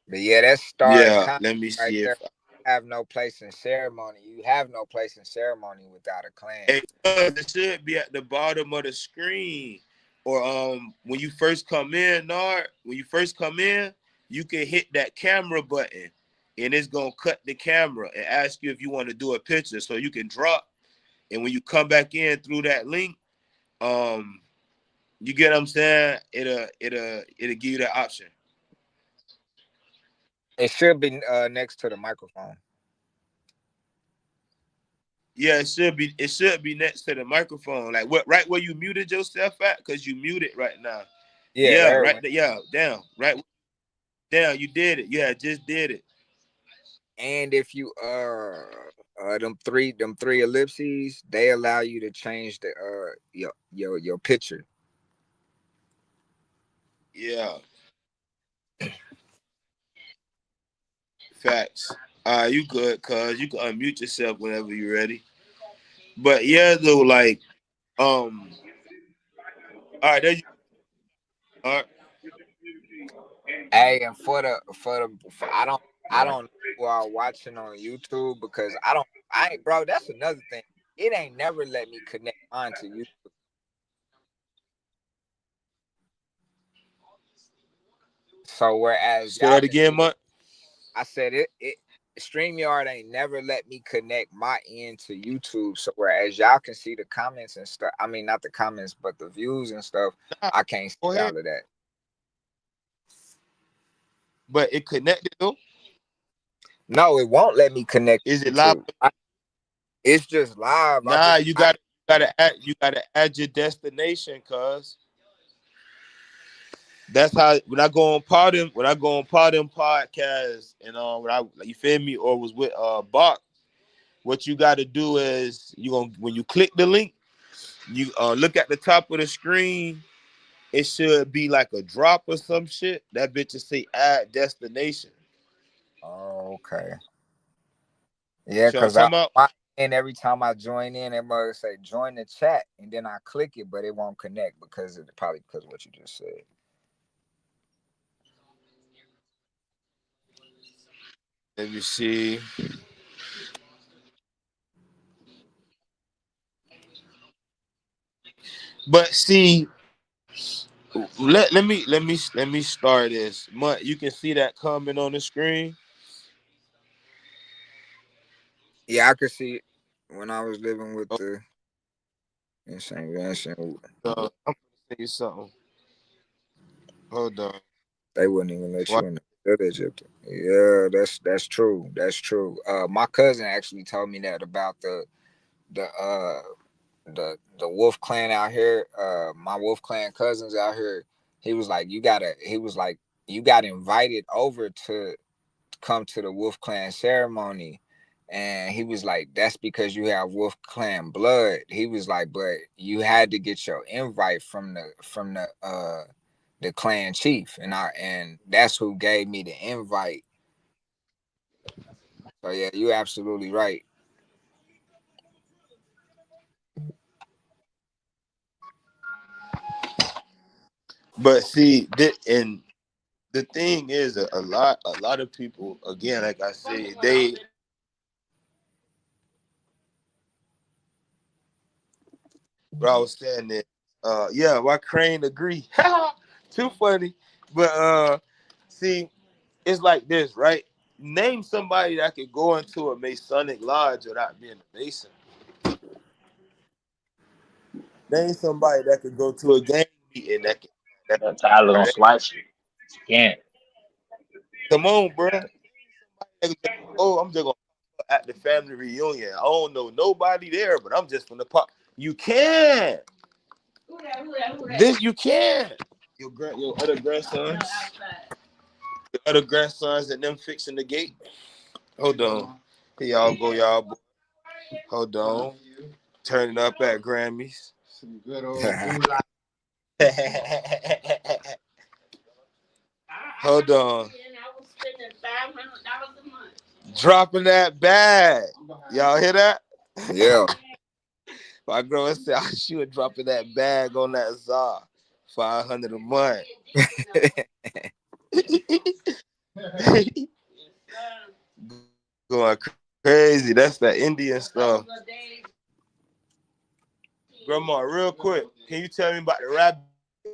but yeah, that's starting Yeah. comment Let me right see there. if Have no place in ceremony. You have no place in ceremony without a clan. it should be at the bottom of the screen. Or when you first come in, Nard, when you first come in, you can hit that camera button and it's gonna cut the camera and ask you if you want to do a picture. So you can drop. And when you come back in through that link, um, you get what I'm saying? It'll give you that option. It should be next to the microphone. Yeah, it should be next to the microphone. Like what right where you muted yourself at, because you muted right now. Yeah, Yeah, there it right went. there. Yeah, down. Right down. You did it. Yeah, just did it. And if you them three ellipses, they allow you to change the your picture. Yeah. Facts. You good, cuz you can unmute yourself whenever you're ready. But yeah, though, like, all right, there you are. Hey, and I don't know who are watching on YouTube because I ain't bro. That's another thing. It ain't never let me connect mine to you. So whereas Say y'all that can again, see the, Mutt. I said it StreamYard ain't never let me connect my end to YouTube. So whereas y'all can see the comments and stuff, I mean not the comments, but the views and stuff, Nah, I can't go see ahead. all of that. But it connected though. No, it won't let me connect Is to it live? YouTube. It's just live. Nah, you gotta add your destination, cuz. That's how when I go on podcast and when I you feel me, or was with Bach, what you gotta do is you gonna when you click the link, you look at the top of the screen, it should be like a drop or some shit. That bitch just say add destination. Oh, okay. Yeah, So I'm because talking about and every time I join in, it must say join the chat, and then I click it, but it won't connect because probably because of what you just said. let me see. But see, let me start this. You can see that comment on the screen. Yeah, I could see it when I was living with the insane Vincent. I'm gonna say you something. Hold on. They wouldn't even let Why? you in the village. Yeah, that's true. That's true. My cousin actually told me that about the uh the Wolf Clan out here. My Wolf Clan cousins out here. He was like you got invited over to come to the Wolf Clan ceremony. And he was like, that's because you have Wolf Clan blood. He was like, but you had to get your invite from the clan chief. And that's who gave me the invite. So yeah, you're absolutely right. But see, and the thing is, a lot of people, again, like I said, what I was saying that, yeah, why Crane agree? Too funny, but see, it's like this, right? Name somebody that could go into a Masonic lodge without being a Mason. Name somebody that could go to a gang meeting that Tyler gonna right? slice you. You can't. Come on, bro. Oh, I'm just gonna at the family reunion. I don't know nobody there, but I'm just from the park. You can. This you can. Your other grandsons. Your other grandsons and them fixing the gate. Hold on. Here y'all go, y'all. Hold on. Turning up at Grammys. Some good old Hold on. Dropping that bag. Y'all hear that? Yeah. My girl said she was dropping that bag on that Zar. 500 a month. Going crazy. That's that Indian stuff. Grandma, real quick, can you tell me about the rabbit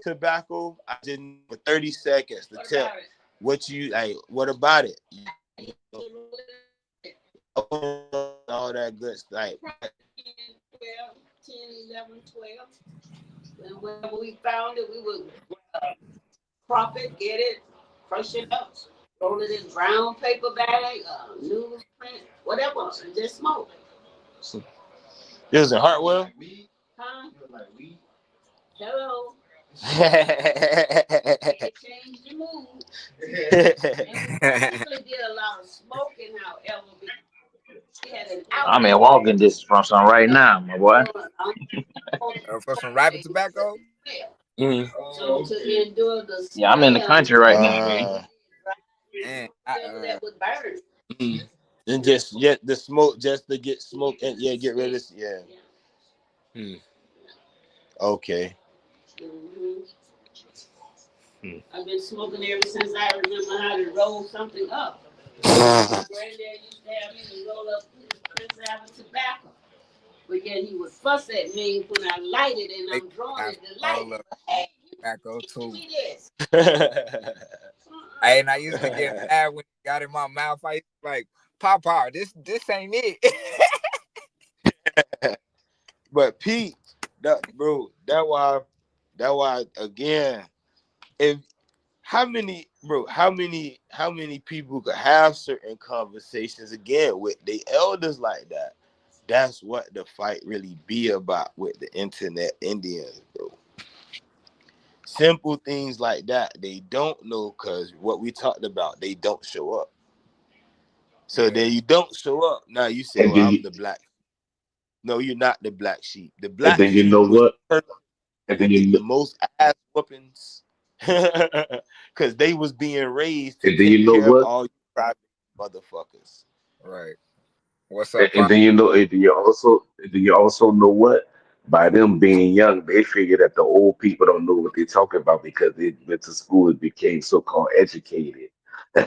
tobacco? I didn't for 30 seconds to tell what you like. What about it? All that good stuff. Like, 10, 11, 12. And whenever we found it, we would crop it, get it, crush it up, roll it in brown paper bag, newsprint, whatever, and just smoke. It was in Hartwell? Huh? Hello. It changed the mood. And we did a lot of smoking, however, I'm in walking distance from some right now, my boy. For some rabbit tobacco? So to endure the smell, yeah, I'm in the country right now. Man, that would burn. And just the smoke, just to get smoke and get rid of this. Yeah. Okay. I've been smoking ever since I remember how to roll something up. My granddad used to have me to roll up Prince Albert tobacco. But yet he would fuss at me when I light it and I'm drawing it to light. Hey, tobacco too. This. And I used to get mad when it got in my mouth. I used to be like, Papa, this ain't it. But Pete, that why again, if how many people could have certain conversations again with the elders like that? That's what the fight really be about with the internet Indians, bro. Simple things like that they don't know, because what we talked about, they don't show up. So then you don't show up. Now you say, well, I'm the black. No, you're not the black sheep. The black and then you sheep know was what? the And then you the most ass whoopings. Because they was being raised to and then take you know care of what? all you private motherfuckers. Right. What's up, And Pop? then you also know what? By them being young, they figure that the old people don't know what they're talking about because they went to school and became so-called educated. They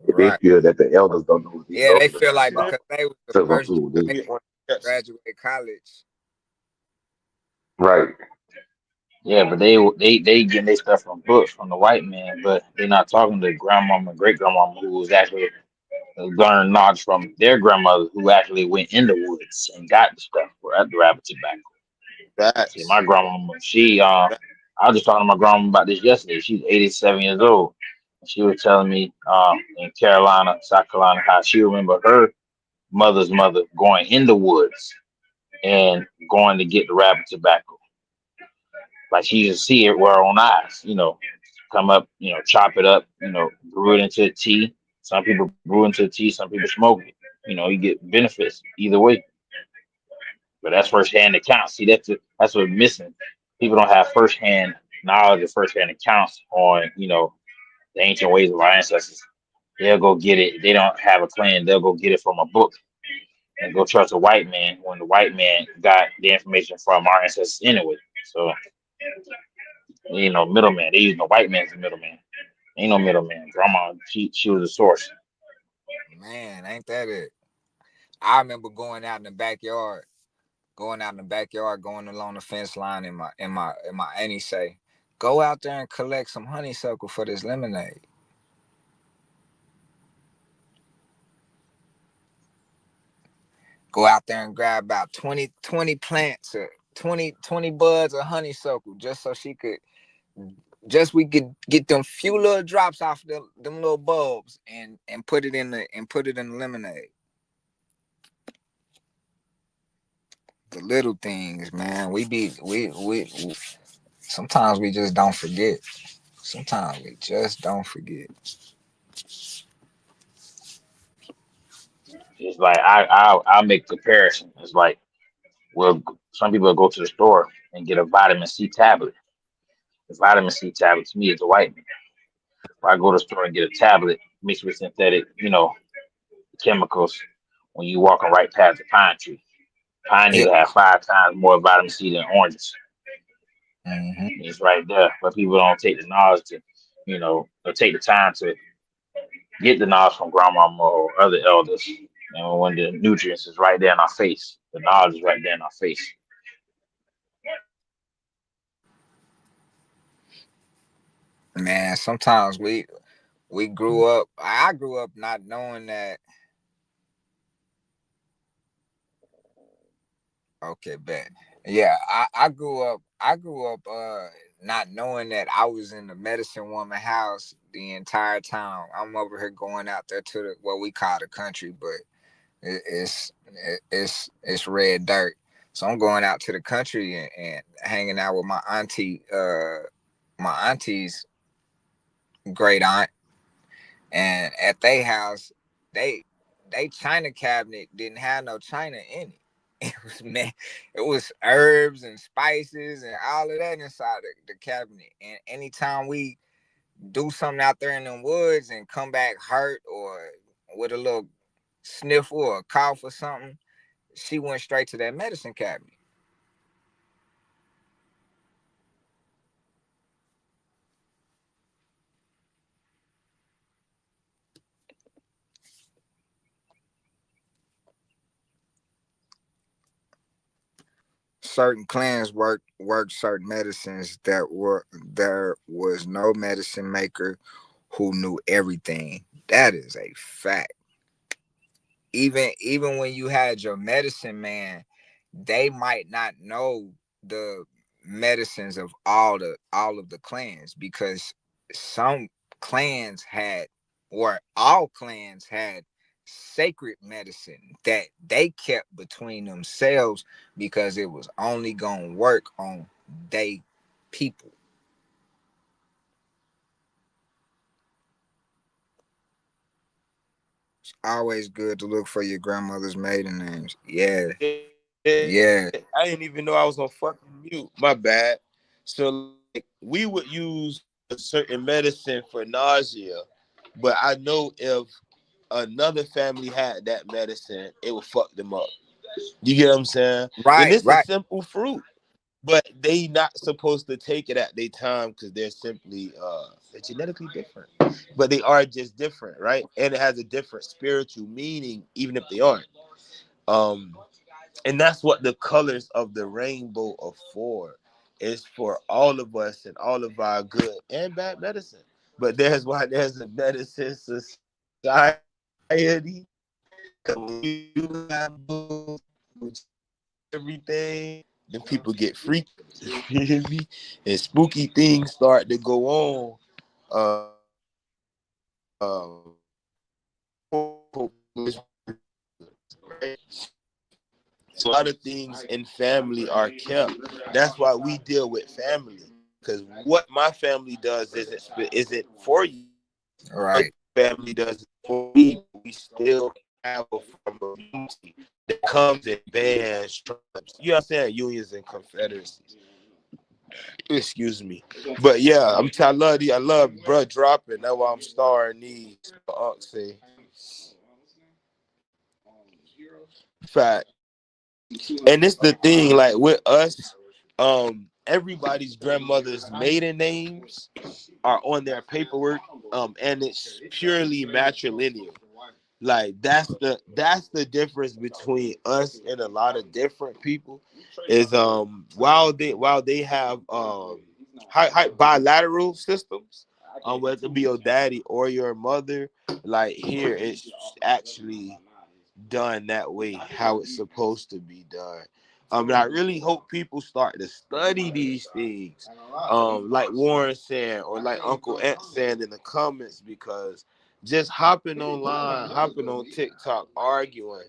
Right. feel that the elders don't know what they're Yeah, they talking feel like about. because they was the So, first so they- generation to graduate college. right. Yeah, but they getting their stuff from books from the white man, but they're not talking to grandmama, great grandmama, who was actually learning knowledge from their grandmother, who actually went in the woods and got the stuff for the rabbit tobacco. See, Facts. my grandmama, I was just talking to my grandma about this yesterday. She's 87 years old. She was telling me in Carolina, South Carolina, how she remember her mother's mother going in the woods and going to get the rabbit tobacco. Like she used to see it with her own eyes, come up, chop it up, brew it into a tea. Some people brew into a tea, some people smoke it. You get benefits either way. But that's firsthand accounts. See, that's what's missing. People don't have firsthand knowledge or firsthand accounts on, the ancient ways of our ancestors. They'll go get it. They don't have a plan. They'll go get it from a book and go trust a white man when the white man got the information from our ancestors anyway. So, middleman. They use the white man as a middleman. Ain't no middleman. Grandma, she was the source. Man, ain't that it? I remember going out in the backyard, going along the fence line, and my auntie say, "Go out there and collect some honeysuckle for this lemonade." Go out there and grab about 20 plants or 20 buds of honeysuckle just so we could get them few little drops off them little bulbs and put it in the lemonade. the little things, man. We sometimes we just don't forget. Sometimes we just don't forget. It's like I make comparison. It's like, well, some people go to the store and get a vitamin C tablet. The vitamin C tablet to me is a white man. If I go to the store and get a tablet mixed with synthetic, chemicals, when you walking right past the pine tree, pine Yeah. needle have 5 times more vitamin C than oranges. Hmm. It's right there, but people don't take the knowledge to, or take the time to get the knowledge from grandmama or other elders. And when the nutrients is right there in our face, the knowledge is right there in our face. Man, sometimes we grew up. I grew up not knowing that. Okay, bet. Yeah, I grew up. Not knowing that I was in the medicine woman house the entire time. I'm over here going out there to the what we call the country, but it's red dirt. So I'm going out to the country and hanging out with my auntie's great aunt, and at their house, they they china cabinet didn't have no china in it. It was man, it was herbs and spices and all of that inside the cabinet. And anytime we do something out there in them woods and come back hurt or with a little sniffle or a cough or something, she went straight to that medicine cabinet. Certain clans worked certain medicines that were there was no medicine maker who knew everything. That is a fact. Even when you had your medicine man, they might not know the medicines of all of the clans because some clans had or all clans had sacred medicine that they kept between themselves because it was only gonna work on they people. It's always good to look for your grandmother's maiden names. Yeah, yeah, I didn't even know I was on fucking mute. My bad. So like we would use a certain medicine for nausea, but I know if another family had that medicine, it would fuck them up. You get what I'm saying? And right, it's a right, simple fruit, but they not supposed to take it at their time because they're genetically different. But they are just different, right? And it has a different spiritual meaning, even if they aren't. Um, and that's what the colors of the rainbow are for. It's for all of us and all of our good and bad medicine. But there's why there's a medicine society. Because when you do have those, everything, then people get freaked. You hear me? And spooky things start to go on. Right? So a lot of things in family are kept. That's why we deal with family. Because what my family does isn't for you. What right. family does it for me. We still have a form of unity that comes in bands, tribes. You understand? Unions and confederacies. Excuse me. But yeah, I love bro dropping. That's why I'm starring these. Say fact. And it's the thing, like with us, everybody's grandmother's maiden names are on their paperwork, and it's purely matrilineal. Like that's the difference between us and a lot of different people. Is while they have bilateral systems, whether it be your daddy or your mother, like here it's actually done that way, how it's supposed to be done. And I really hope people start to study these things, like Warren saying, or like Uncle Ant saying in the comments, because just hopping online, hopping on TikTok, arguing,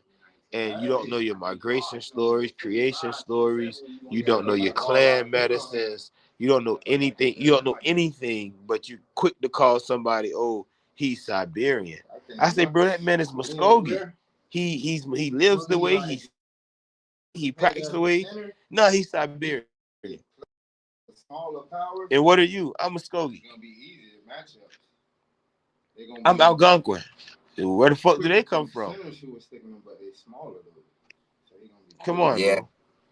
and you don't know your migration stories, creation stories. You don't know your clan medicines. You don't know anything. You don't know anything, but you quick to call somebody, oh, he's Siberian. I say, bro, that man is Muskogee. He lives the way he practices the way. No, he's Siberian. And what are you? I'm Muskogee. I'm Algonquin. Where the fuck do they come from? Come on, Yeah,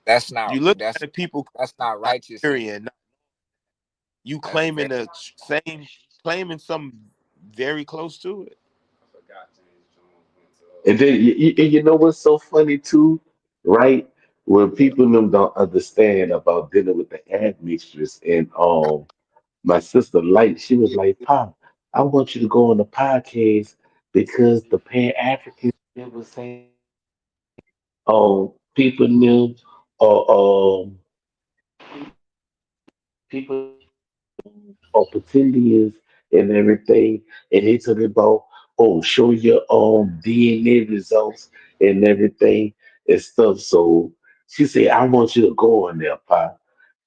bro. You look at the people that's not righteous. Siberian, you That's very claiming the same, claiming something very close to it. And then and you know what's so funny too, right? When people them don't understand about dealing with the admixtures, and my sister Light, she was like, "Pop, I want you to go on the podcast because the Pan Africans they were saying, people knew, or people or pretendians and everything, and they talking about, oh, show your DNA results and everything and stuff." So she said, "I want you to go on there, Pop."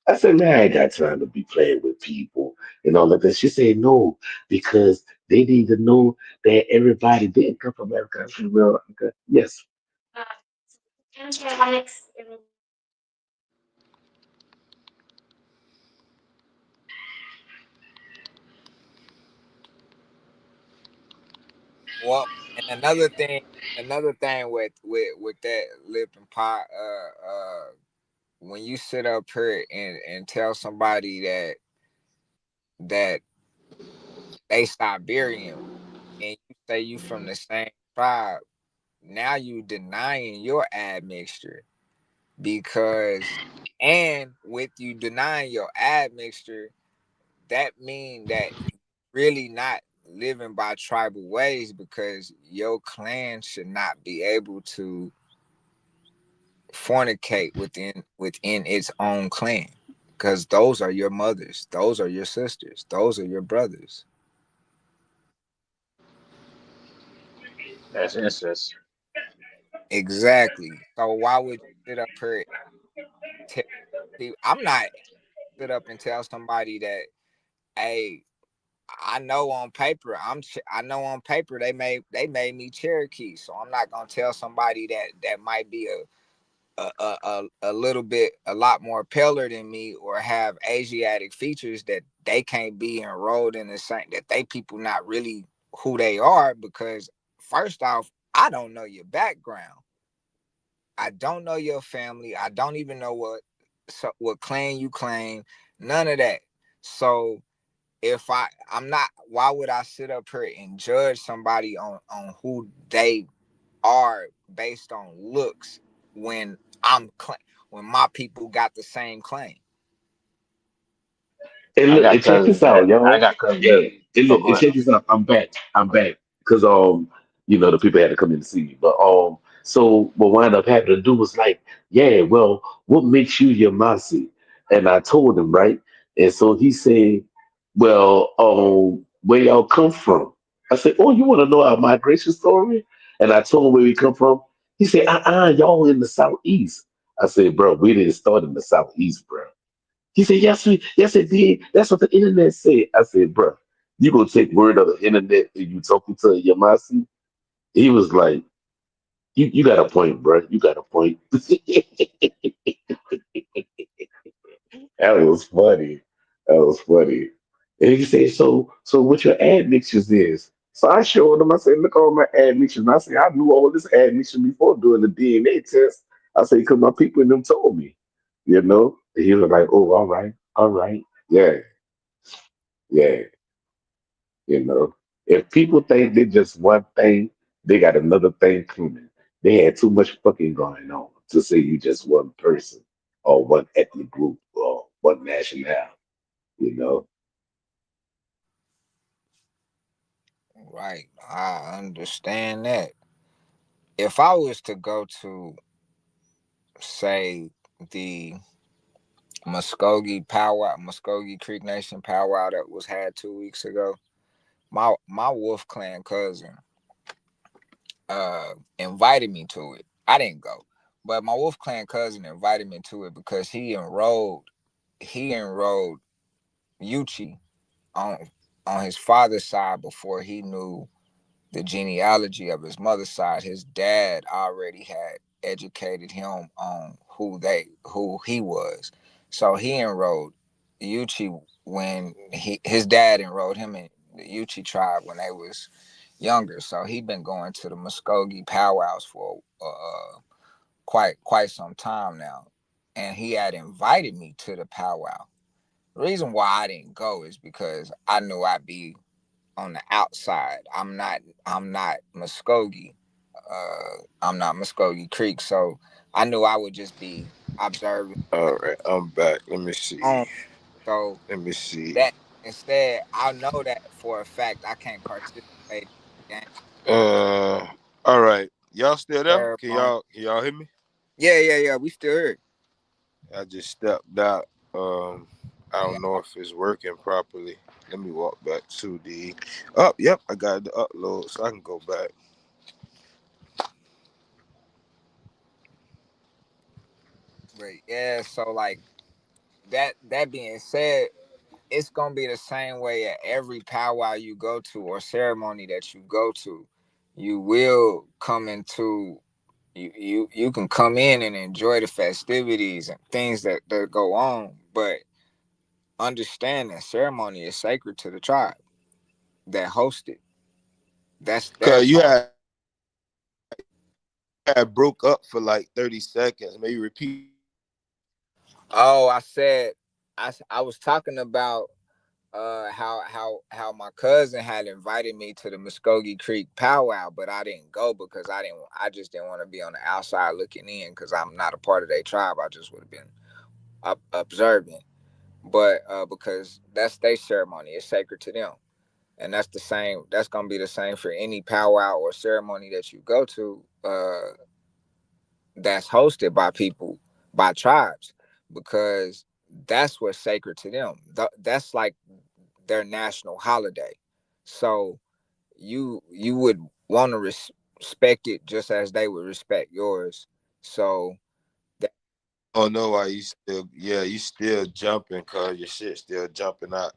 I said, "Man, I ain't got time to be playing with people and all of that." She said, "No, because they need to know that everybody didn't come from America." I said, "Well, okay, yes." well. And another thing with that lip and pie, when you sit up here and tell somebody that they Siberian and you say you from the same tribe, now you denying your admixture because, and with you denying your admixture, that mean that really not living by tribal ways because your clan should not be able to fornicate within its own clan because those are your mothers, those are your sisters, those are your brothers. That's incest. Exactly. So why would you sit up here tell I'm not sit up and tell somebody that, hey, I know on paper I know on paper they made me Cherokee, so I'm not gonna tell somebody that might be a little bit a lot more paler than me or have Asiatic features that they can't be enrolled in the same, that they people not really who they are, because first off, I don't know your background. I don't know your family. I don't even know what clan you claim. None of that. So if I'm not, why would I sit up here and judge somebody on who they are based on looks when when my people got the same claim? And I look, got and check cousins this that out, y'all. I got cousins Yeah, that. and Oh, look, go and ahead. check this out. I'm back. I'm back because the people had to come in to see me. But so what wound up having to do was like, yeah, well, what makes you Yamasi? And I told him, right, and so he said, well, where y'all come from? I said, oh, you want to know our migration story? And I told him where we come from. He said, y'all in the southeast. I said, bro, we didn't start in the southeast, bro. He said, yes, it did. That's what the internet said. I said, bro, you gonna take word of the internet and you talking to Yamasi? He was like, you got a point, bro. You got a point. That was funny. That was funny. And he said, so what your admixtures is? So I showed him, I said, look all my admixtures. And I said, I knew all this admixture before doing the DNA test. I said, because my people in them told me, you know? And he was like, oh, all right. Yeah, yeah. You know, if people think they're just one thing, they got another thing coming. They had too much fucking going on to say you just one person or one ethnic group or one nationality. You know, Right. I understand that. If I was to go to, say, the Muskogee Creek Nation powwow that was had 2 weeks ago, my Wolf Clan cousin invited me to it. I didn't go, but my Wolf Clan cousin invited me to it because he enrolled Uchi on his father's side before he knew the genealogy of his mother's side. His dad already had educated him on who he was. So he enrolled Uchi when his dad enrolled him in the Uchi tribe when they was younger. So he been going to the Muskogee powwows for quite some time now. And he had invited me to the powwow. The reason why I didn't go is because I knew I'd be on the outside. I'm not Muskogee. I'm not Muskogee Creek. So I knew I would just be observing All right, I'm back. Let me see. on. So Let me see. that instead, I know that for a fact I can't participate in the game Uh, all right. Y'all still there? Can ceremony. y'all hear me? Yeah. We still here. I just stepped out. I Yeah, don't know if it's working properly. Let me walk back to the up. Yep, I got the upload, so I can go back. but yeah. So like that being said, it's gonna be the same way at every powwow you go to or ceremony that you go to. You will come into you can come in and enjoy the festivities and things that go on, but understand that ceremony is sacred to the tribe that host it. That's their Cause you tribe. had broke up for like 30 seconds. Maybe repeat. Oh, I was talking about how my cousin had invited me to the Muskogee Creek powwow, but I didn't go because I just didn't want to be on the outside looking in because I'm not a part of their tribe. I just would have been observing. But because that's their ceremony, it's sacred to them. And that's gonna be the same for any powwow or ceremony that you go to, that's hosted by people, by tribes, because that's what's sacred to them. That's like their national holiday. So you would want to respect it just as they would respect yours. So that Oh no, why you still? Yeah, you still jumping? Cause your shit still jumping out.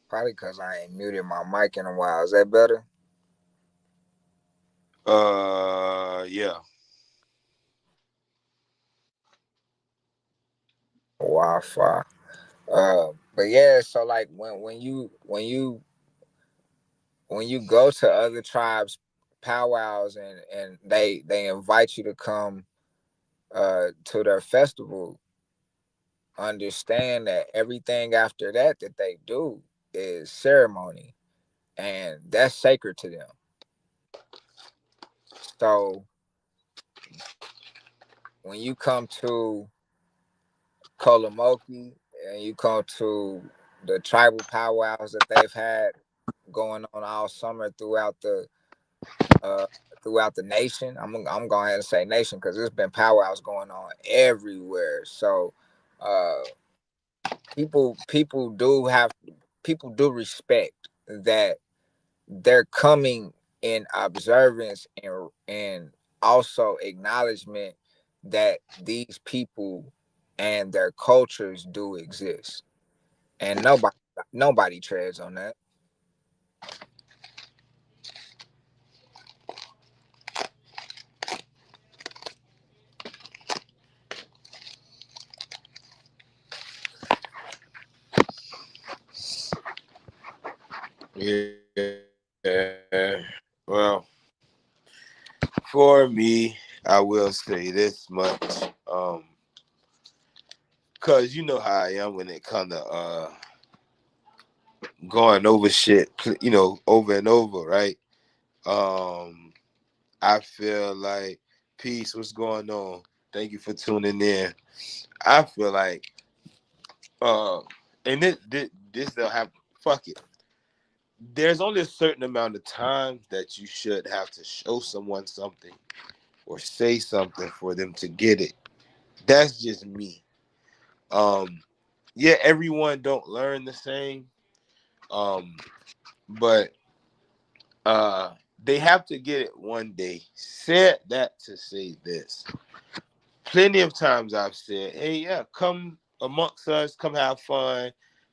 probably because I ain't muted my mic in a while. Is that better? Yeah. Wi-Fi. But yeah, so like when you go to other tribes powwows and they invite you to come to their festival, understand that everything after that they do is ceremony, and that's sacred to them. So when you come to Kolomoki and you come to the tribal powwows that they've had going on all summer uh throughout the nation. I'm going ahead and say nation because there's been powwows going on everywhere. So uh people do have people do respect that they're coming in observance and also acknowledgement that these people and their cultures do exist, and nobody treads on that. Yeah. Well, for me, I will say this much. Cause you know how I am when it come to going over shit, over and over, right? Um, I feel like peace. What's going on? Thank you for tuning in. I feel like uh, and this don't have fuck it. There's only a certain amount of time that you should have to show someone something or say something for them to get it. That's just me. Um, yeah, everyone don't learn the same. Um, but uh, they have to get it one day. Said that to say this. Plenty of times I've said, hey, yeah, come amongst us, come have fun.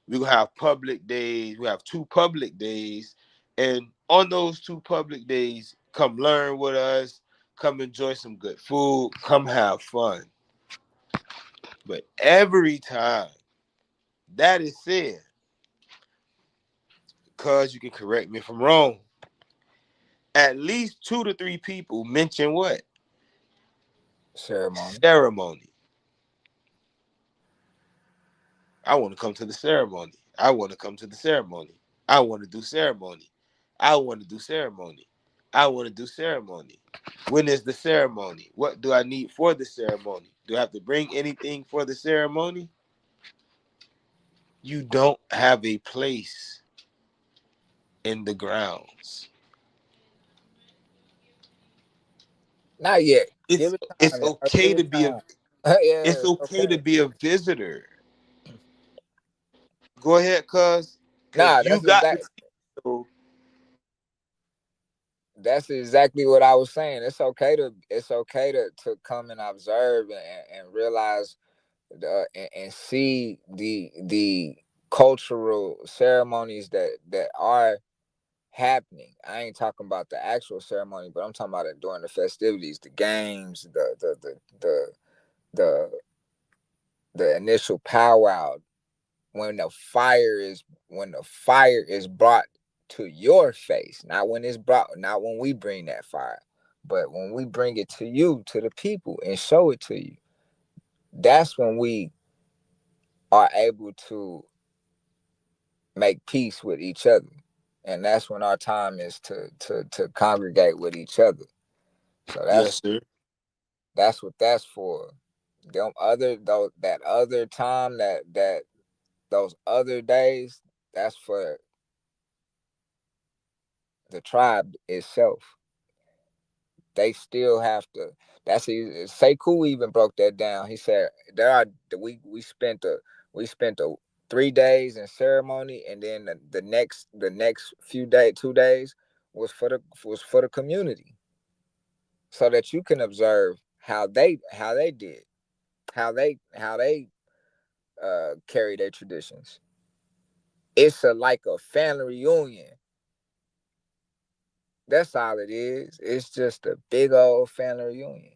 We're gonna have public days. We have 2 public days. And on those 2 public days, come learn with us, come enjoy some good food, come have fun. But every time that is said, because you can correct me if I'm wrong, at least 2 to 3 people mention what? Ceremony. Ceremony. I want to come to the ceremony. I want to come to the ceremony. I want to do ceremony. I want to do ceremony. I want to do ceremony. When is the ceremony? What do I need for the ceremony? Do I have to bring anything for the ceremony? You don't have a place in the grounds. Not yet. It's Give it it's time. okay Give to it be a time. Yeah, it's it's okay to okay. be a visitor. Go ahead, cause Nah, you got the title. that's exactly what I was saying. It's okay to come and observe and realize and see the cultural ceremonies that are happening. I ain't talking about the actual ceremony, but I'm talking about it during the festivities, the games, the the initial powwow, when the fire is brought to your face, not when we bring that fire, but when we bring it to you, to the people, and show it to you. That's when we are able to make peace with each other, and that's when our time is to congregate with each other. So Yes, sir. that's what that's for. That other time, that those other days, that's for the tribe itself. They still have to. That's Sekou even broke that down. He said there are we spent a 3 days in ceremony, and then the next few days, 2 days, was for the community, so that you can observe how they did, how they carry their traditions. It's like a family reunion. That's all it is. It's just a big old family reunion.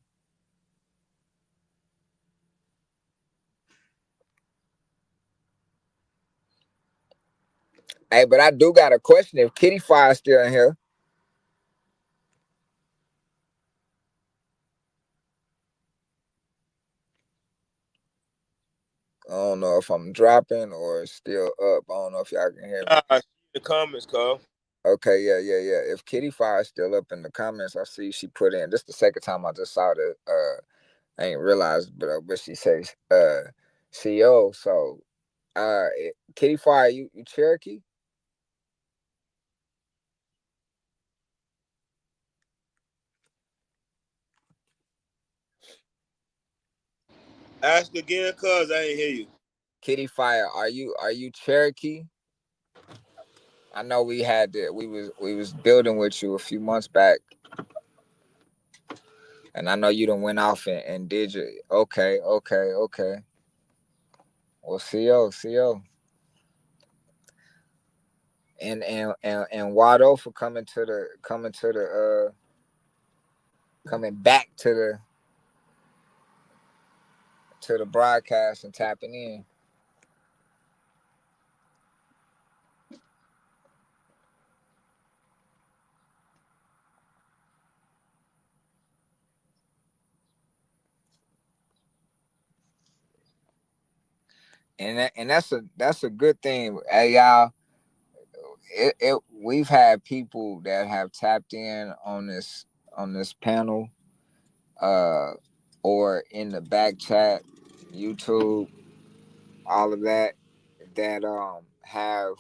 Hey, but I do got a question. If Kitty Fire's still in here, I don't know if I'm dropping or it's still up. I don't know if y'all can hear me. The comments, Carl. Okay, yeah. If Kitty Fire's still up in the comments, I see she put in. This is the second time I just saw that. I ain't realized, but she says CO. So Kitty Fire, you Cherokee? Ask again, cuz I ain't hear you. Kitty Fire, are you Cherokee? I know we was building with you a few months back, and I know you done went off and did your okay. Well, CO, and Wado for coming back to the broadcast and tapping in. And that's a good thing. Hey y'all, we've had people that have tapped in on this panel, uh, or in the back chat, YouTube, all of that have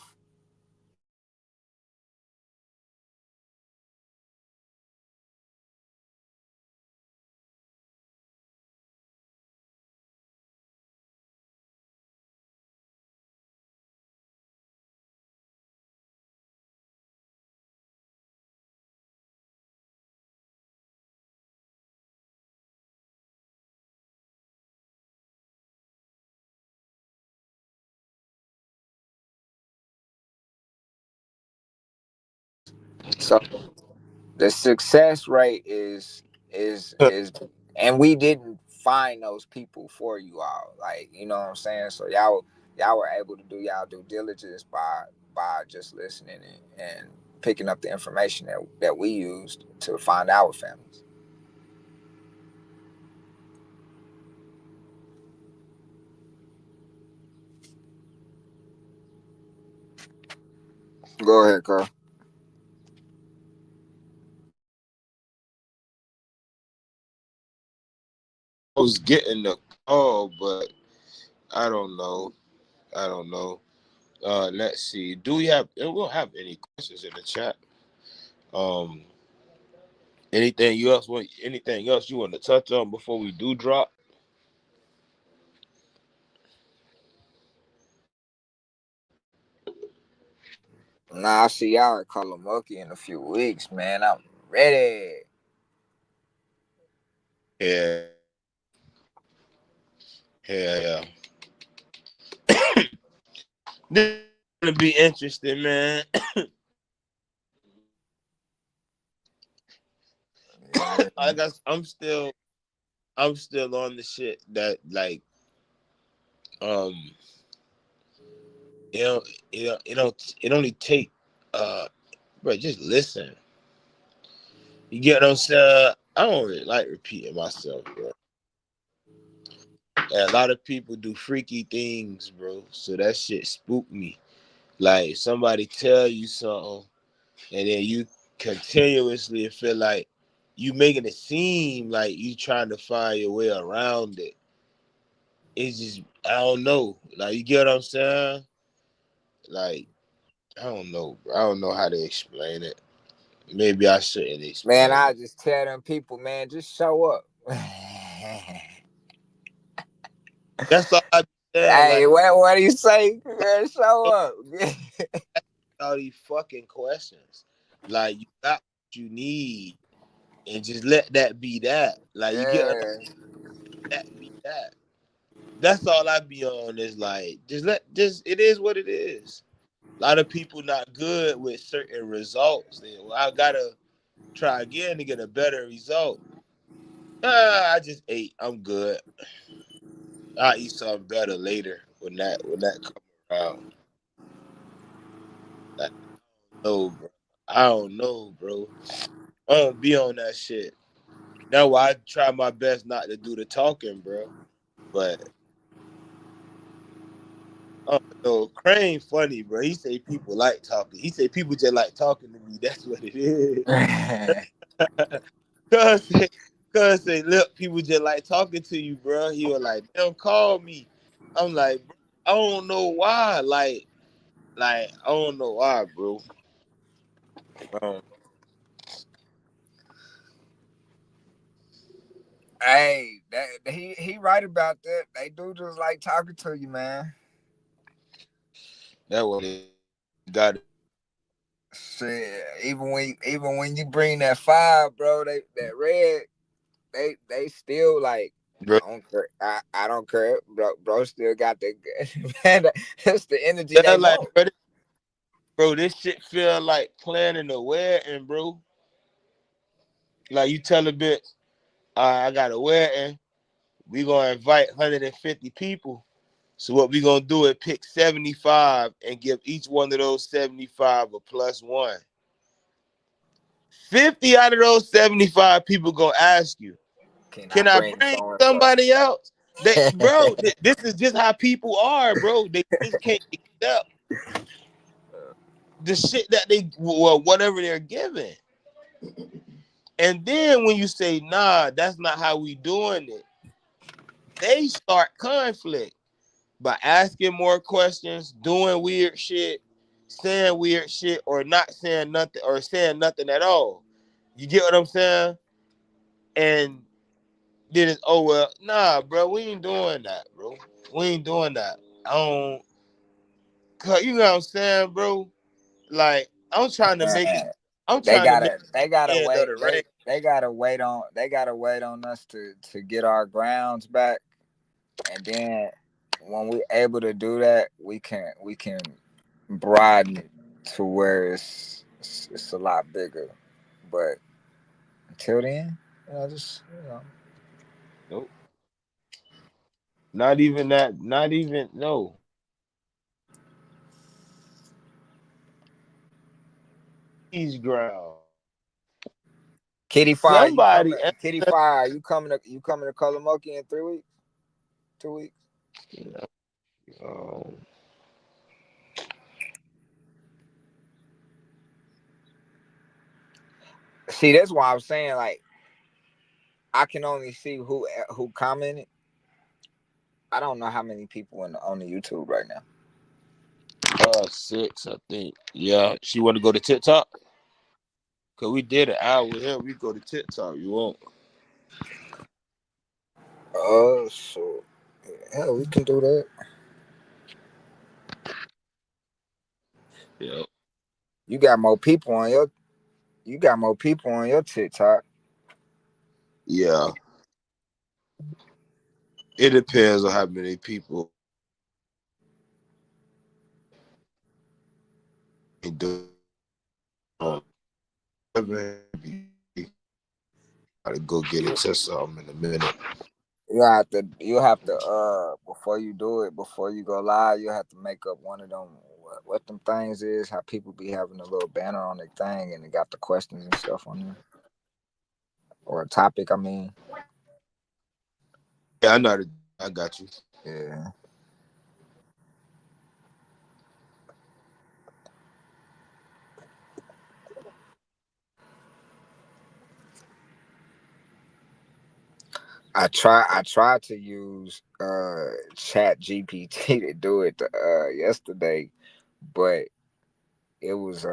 So the success rate is and we didn't find those people for you all. Like, you know what I'm saying? So y'all were able to do y'all due diligence by just listening and picking up the information that we used to find our families. Go ahead, Carl. I was getting the call, but I don't know. I don't know. Let's see. Do we have? We don't have any questions in the chat. Um, anything you else want? Anything else you want to touch on before we do drop? Nah, I'll see y'all at Kalamuki in a few weeks, man. I'm ready. Yeah, yeah. This is gonna be interesting, man. Yeah. I guess I'm still on the shit that like um you know it only take bro, just listen. You get what I'm saying? I don't really like repeating myself, bro. And a lot of people do freaky things, bro. So that shit spooked me. Like somebody tell you something and then you continuously feel like you making it seem like you trying to find your way around it. It's just I don't know. Like you get what I'm saying? Like I don't know. Bro. I don't know how to explain it. Maybe I shouldn't Man, explain I it. just tell them people, man, just show up. That's all I be saying. Hey, Like what do you say? Girl, show up. all these fucking questions. Like you got what you need, and just let that be that. Like you get Yeah. that be that. That's all I be on is like just it is what it is. A lot of people not good with certain results. Well, I gotta try again to get a better result. I just ate. I'm good. I'll eat something better later when that comes around. Like, no, bro. I don't know, bro. I don't be on that shit. That's why I try my best not to do the talking, bro. But oh no, Crane funny, bro. He say people like talking. He say people just like talking to me. That's what it is. cause, cause say, look, people just like talking to you, bro. He was like, they don't call me. I'm like, bro, I don't know why. Like I don't know why, bro. Um, Hey, he right about that. They do just like talking to you, man. that what it got, Shit, even when you bring that fire, bro, that red, they still like. bro. I don't care. I don't care, bro. Still got that man. That's the energy Yeah, they like want. bro, this shit feel like planning a wedding, bro. Like you tell a bitch, I got a wedding. We gonna invite 150 people. So what we gonna do is pick 75 and give each one of those 75 a plus one. 50 out of those 75 people gonna ask you, Can I can I bring bring so and somebody else? They so? bro, this is just how people are, bro. They just can't accept the shit that they well, whatever they're given. And then when you say, nah, that's not how we doing it, they start conflict by asking more questions, doing weird shit, saying weird shit, or not saying nothing, or saying nothing at all. You get what I'm saying? And then it's oh well, nah, bro, we ain't doing that, bro. We ain't doing that. I don't, cause you know what I'm saying, bro. Like I'm trying to make it. Man, I'm they trying to make gotta they gotta the end of wait the rain, they gotta wait on us to get our grounds back, and then when we're able to do that, we can broaden it to where it's it's a lot bigger. But until then, just Nope. Not even that. Not even no. He's ground. Kitty Fire, you Somebody. coming? Kitty Fire, you coming to Color Monkey in 3 weeks? 2 weeks? Um, See, that's why I'm saying like I can only see who commented. I don't know how many people on the YouTube right now. 6, I think. Yeah, she want to go to TikTok. Cause we did an hour here. We go to TikTok. You won't. Oh, so yeah, we can do that. Yeah. You got more people on your TikTok. Yeah. It depends on how many people do. Gotta go get it to something in a minute. You have to before you do it, before you go live, you have to make up one of them what them things is, how people be having a little banner on their thing and they got the questions and stuff on there. Or a topic, I mean. Yeah, I know. I got you. Yeah. I tried to use Chat GPT to do it yesterday, but it was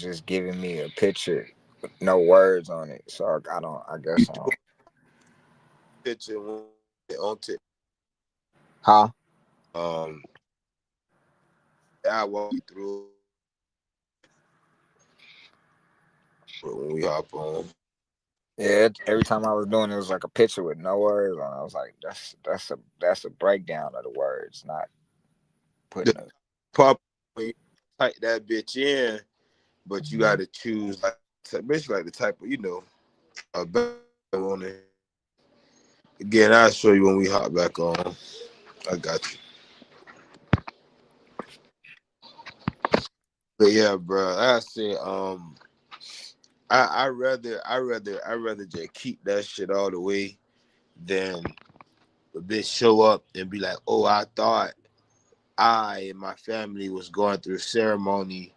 just giving me a picture with no words on it. So I You guess I don't. picture on TikTok. Huh? I walk you through when we hop on. Yeah, every time I was doing it was like a picture with no words on it. I was like, that's a breakdown of the words, not The putting a pop when you type that bitch in, but you got to choose like basically like the type of on it. Again, I'll show you when we hop back on. I got you. But yeah, bro, I said, I rather just keep that shit all the way than a bitch show up and be like, oh, I thought I and my family was going through ceremony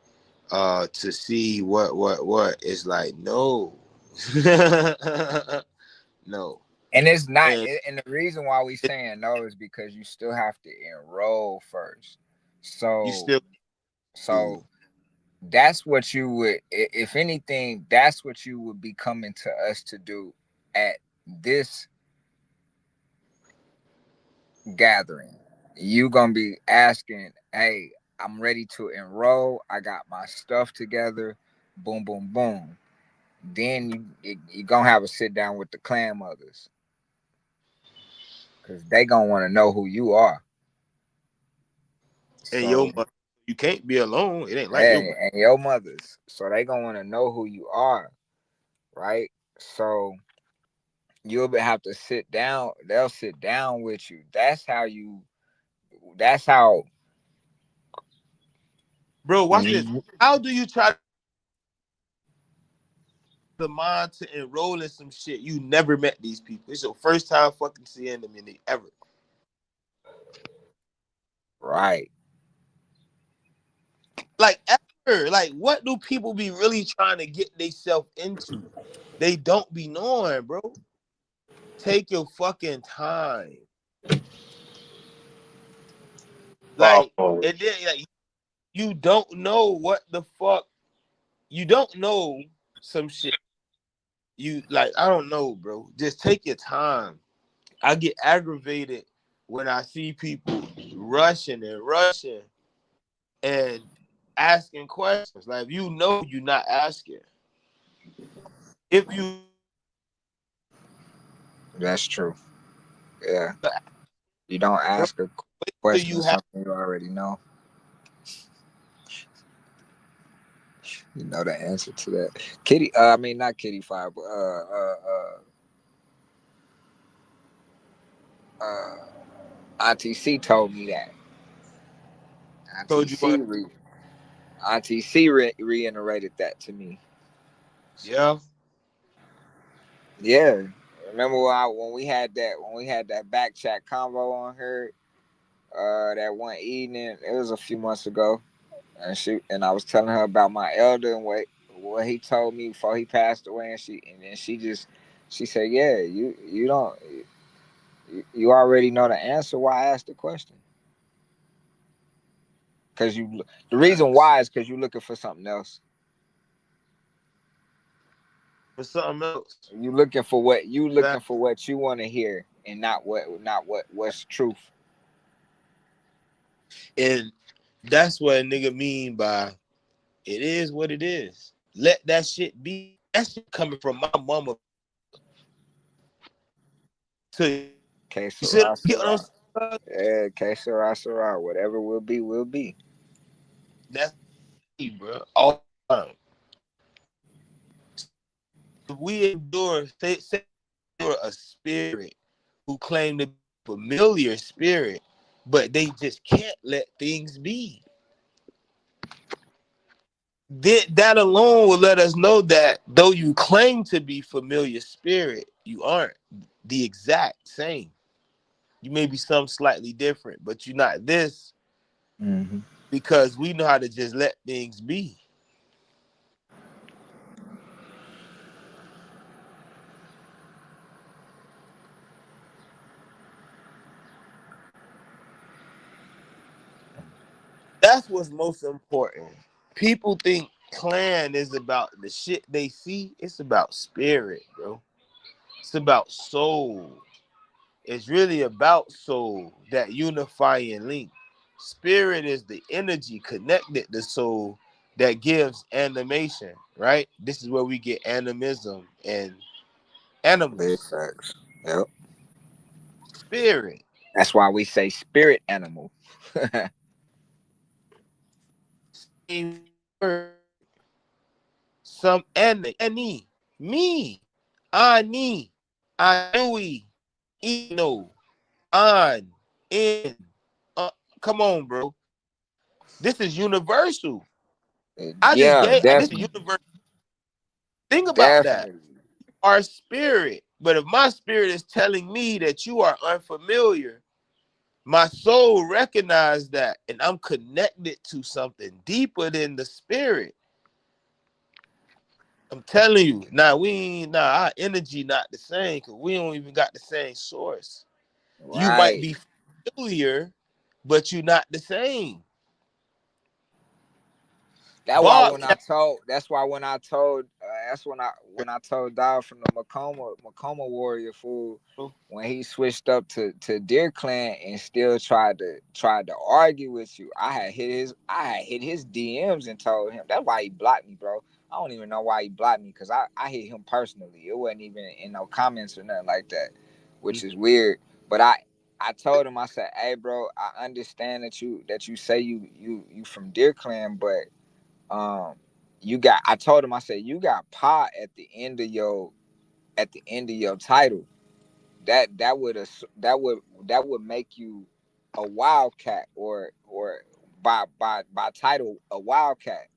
to see what. It's like, no. No. and it's not And and the reason why we saying no is because you still have to enroll first. you So still so that's what you would, if anything, that's what you would be coming to us to do at this gathering. You gonna be asking, hey, I'm ready to enroll. I got my stuff together. Boom, boom, boom. Then you gonna have a sit down with the clan mothers because they gonna want to know who you are. and So you can't be alone. It ain't like your hey, and your mothers, so they gonna want to know who you are, right? So you'll have to sit down. They'll sit down with you. That's how bro. Watch this. you, How do you try the mind to enroll in some shit? You never met these people. It's your first time fucking seeing them in ever. right. Like ever. Like what do people be really trying to get themselves into? They don't be knowing, bro. Take your fucking time. Like Oh, and then like you don't know what the fuck. You don't know some shit. You like I don't know, bro. Just take your time. I get aggravated when I see people rushing and asking questions. Like if you know you're not asking. If you That's true. Yeah. You don't bro, ask a wait till question you of have something you already know. You know the answer to that. Kitty, I mean not Kitty Five, but Auntie C told me that. Auntie Told you what? Auntie C reiterated that to me. Yeah. Yeah. Remember when we had that back chat convo on her that one evening, it was a few months ago. And I was telling her about my elder and what he told me before he passed away, and then she said, "Yeah, you don't you already know the answer. Why ask the question? Because the reason Facts. why is because you're looking for something else. For something else. You looking Fact. for what you want to hear, and what's truth. And that's what a nigga mean by it is what it is. Let that shit be. That shit coming from my mama to Que you. See, sera, get what I'm sera. saying? Yeah, que sera, sera. Whatever will be, will be. That's me, bro. All the time. If we say endure a spirit who claim to be a familiar spirit, but they just can't let things be. That alone will let us know that though you claim to be familiar spirit, you aren't the exact same. You may be some slightly different, but you're not this Mm-hmm. because we know how to just let things be. That's what's most important. People think clan is about the shit they see. It's about spirit, bro. It's about soul. It's really about soul, that unifying link. Spirit is the energy connected to soul that gives animation, right? This is where we get animism and Big animals. facts. Yep. Spirit. That's why we say spirit animal. Same word. Some any. Me. Ani. Anui. Eno. On. In. Come on, bro. This is universal. I just Yeah, gave this is definitely, universal. Think about that. definitely. Our spirit. But if my spirit is telling me that you are unfamiliar, my soul recognizes that, and I'm connected to something deeper than the spirit. I'm telling you. Our energy not the same because we don't even got the same source. You might Right. be familiar, but you're not the same. That's why Bob when I told. That's why when I told. That's when I told Dog from the Macoma Warrior fool when he switched up to Deer Clan and still tried to argue with you. I had hit his DMs and told him that's why he blocked me, bro. I don't even know why he blocked me because I hit him personally. It wasn't even in no comments or nothing like that, which is weird. But I told him I said, hey, bro, I understand that you say you from Deer Clan, but um you got I told him I said you got pot at the end of your title. That would make you a wildcat or by title a wildcat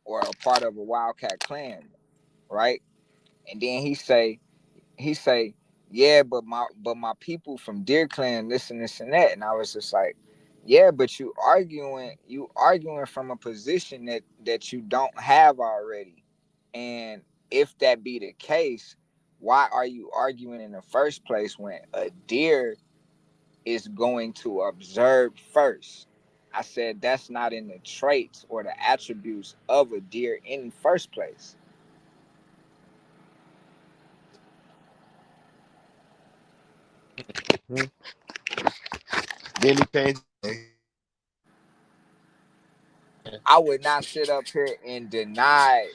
or a part of a wildcat clan, right? And then he say, yeah, but my people from Deer Clan, this and this and that. And I was just like, yeah, but you arguing from a position that you don't have already. And if that be the case, why are you arguing in the first place when a deer is going to observe first? I said that's not in the traits or the attributes of a deer in the first place. then he changed. I would not sit up here and deny,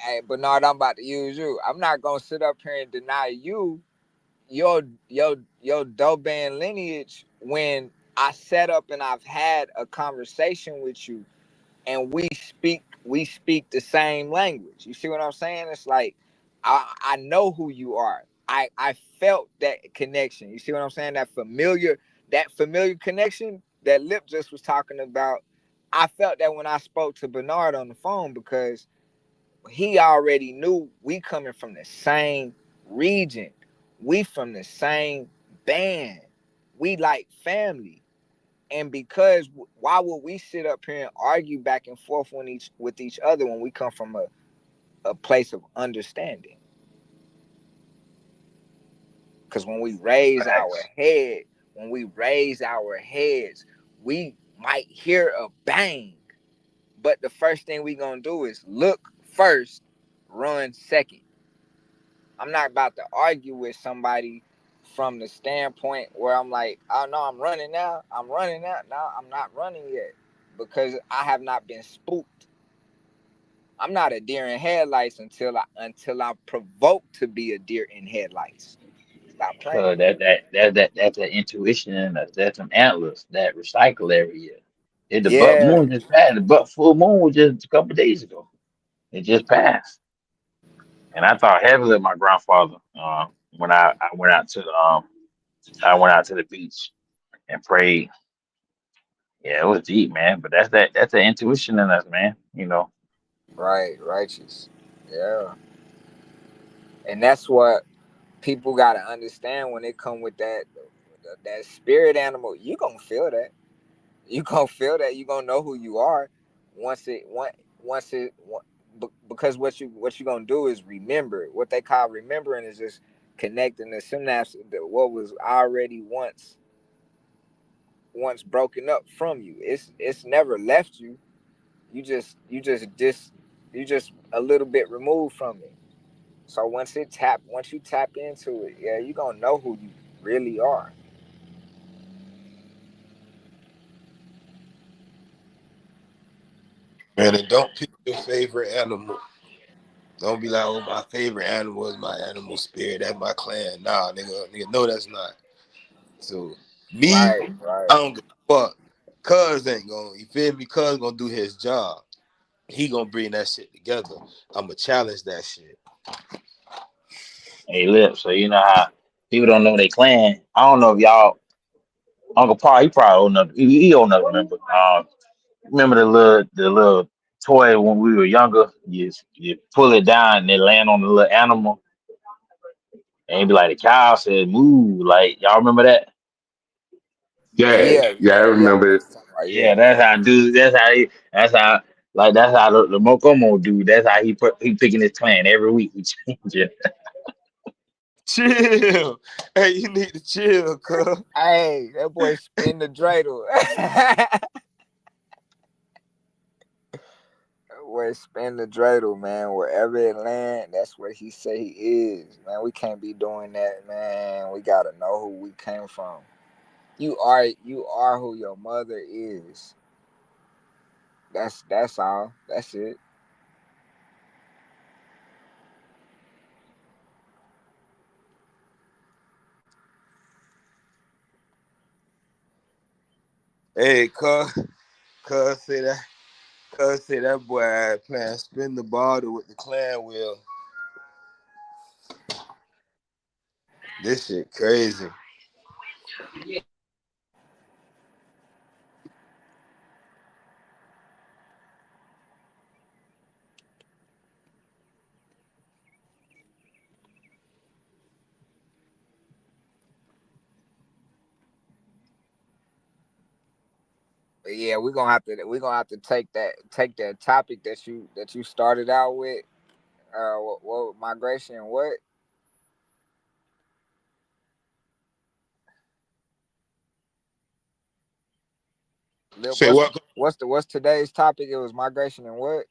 hey, Bernard, I'm about to use you. I'm not gonna sit up here and deny you your your dope band lineage when I set up and I've had a conversation with you and we speak the same language. You see what I'm saying? It's like I know who you are. I felt that connection. You see what I'm saying? That familiar connection that Lip just was talking about. I felt that when I spoke to Bernard on the phone because he already knew we coming from the same region. We from the same band. We like family. And because why would we sit up here and argue back and forth with each other when we come from a place of understanding? Because Facts. when we raise our heads, we might hear a bang, but the first thing we gonna do is look first, run second. I'm not about to argue with somebody from the standpoint where I'm like, oh no, I'm running now. I'm running now. No, I'm not running yet because I have not been spooked. I'm not a deer in headlights until I'm provoked to be a deer in headlights. Stop playing. Cause that's that intuition and that's some antlers that recycle every year. The buck Yeah, moon just passed. The buck full moon was just a couple days ago. It just passed, and I thought heavily of my grandfather. When I went out to the beach and prayed. Yeah, it was deep, man. But that's the intuition in us, man. right, righteous. Yeah, and that's what people gotta understand when they come with that spirit animal. You gonna feel that. You gonna feel that. You gonna know who you are once it once it because what you gonna do is remember. What they call remembering is just connecting the synapse that what was already once broken up from you. It's never left you. You just a little bit removed from it. So once you tap into it, yeah, you gonna know who you really are. Man, and don't pick your favorite animal. Don't be like, oh, my favorite animal is my animal spirit. That's my clan. Nah, nigga, no, that's not. So me, Right, I right. don't give a fuck. Cuz ain't gonna, you feel me? Cuz gonna do his job. He gonna bring that shit together. I'ma challenge that shit. Hey, Lip. So you know how people don't know they clan. I don't know if y'all Uncle Paul. He probably old enough. He old enough to remember. Remember the little toy when we were younger? You pull it down and it land on the little animal, and it'd be like the cow said move. Like y'all remember that? Yeah, Yeah, yeah, I yeah, yeah. I know remember what it. you're talking about. Yeah, Yeah, that's yeah. how dude. That's how the Mokomo dude. That's how he picking his clan every week. He change it. Chill. Hey, you need to chill, cuz. Hey, that boy spin the dreidel. That boy spin the dreidel, man. Wherever it land, that's where he say he is. Man, we can't be doing that, man. We gotta know who we came from. You are who your mother is. That's all. That's it. Hey, cuz say that boy playing spin the bottle with the clan wheel. This shit crazy. But yeah, we're gonna have to take that topic that you started out with. What migration and what? Lip, Say what? what's today's topic? It was migration and what?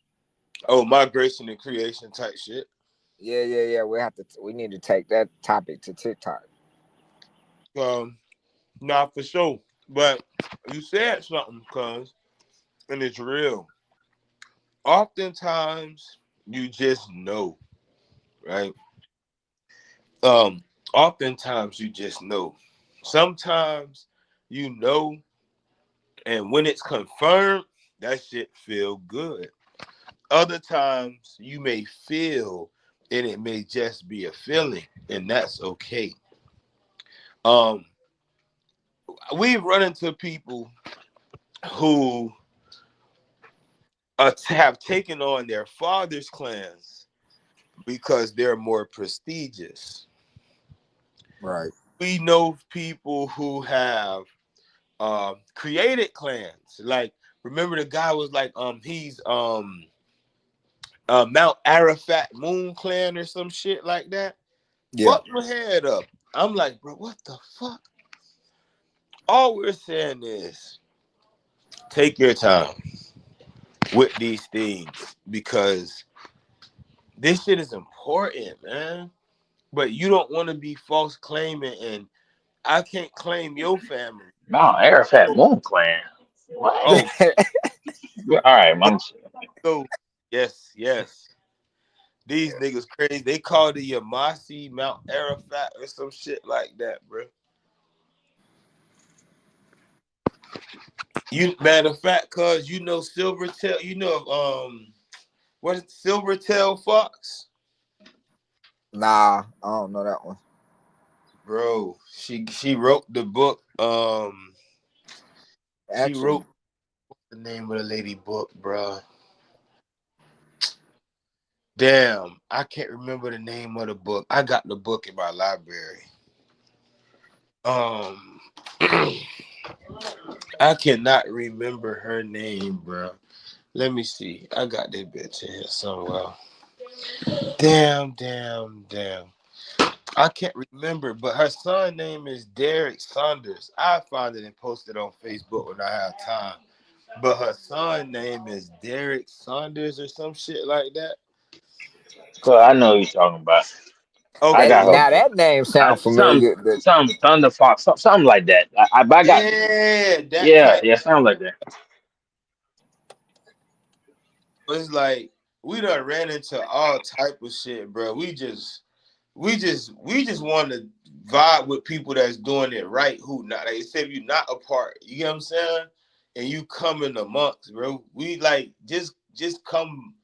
Oh, migration and creation type shit. Yeah, yeah, yeah. We need to take that topic to TikTok. Um, Not for sure. But you said something, cuz, and it's real. Oftentimes you just know, right? Um, Oftentimes you just know. Sometimes you know, and when it's confirmed, That shit feel good. Other times you may feel and it may just be a feeling, and that's okay. Um, we've run into people who have taken on their father's clans because they're more prestigious. Right. We know people who have created clans. Like, remember the guy was like, he's Mount Arafat Moon Clan or some shit like that. Yeah. Fuck my head up. I'm like, bro, what the fuck? All we're saying is take your time with these things because this shit is important, man. But you don't want to be false claiming, and I can't claim your family. Mount Arafat Moon Clan. What? Oh, All right, mom. so yes. These niggas crazy. They called the Yamasi Mount Arafat or some shit like that, bro. You matter of fact, cause you know Silvertail, you know what is Silvertail Fox? Nah, I don't know that one. Bro, she wrote the book. She Actually, wrote the name of the lady book, bro. Damn, I can't remember the name of the book. I got the book in my library. Um, I cannot remember her name, bro. Let me see. I got that bitch in here somewhere. Damn. I can't remember, but her son name is Derek Saunders. I found it and posted on Facebook when I have time. But her son name is Derek Saunders or some shit like that. Cause I know who you're talking about. I that Okay, got her now book. that name sounds Something, familiar. That something Thunder Fox, something like that. I got, yeah, that yeah, type. yeah, something like that. It's like we done ran into all type of shit, bro. We just want to vibe with people that's doing it right. Who not? Like I said, if you're not a part, you get what I'm saying, and you come in amongst, bro. We like just come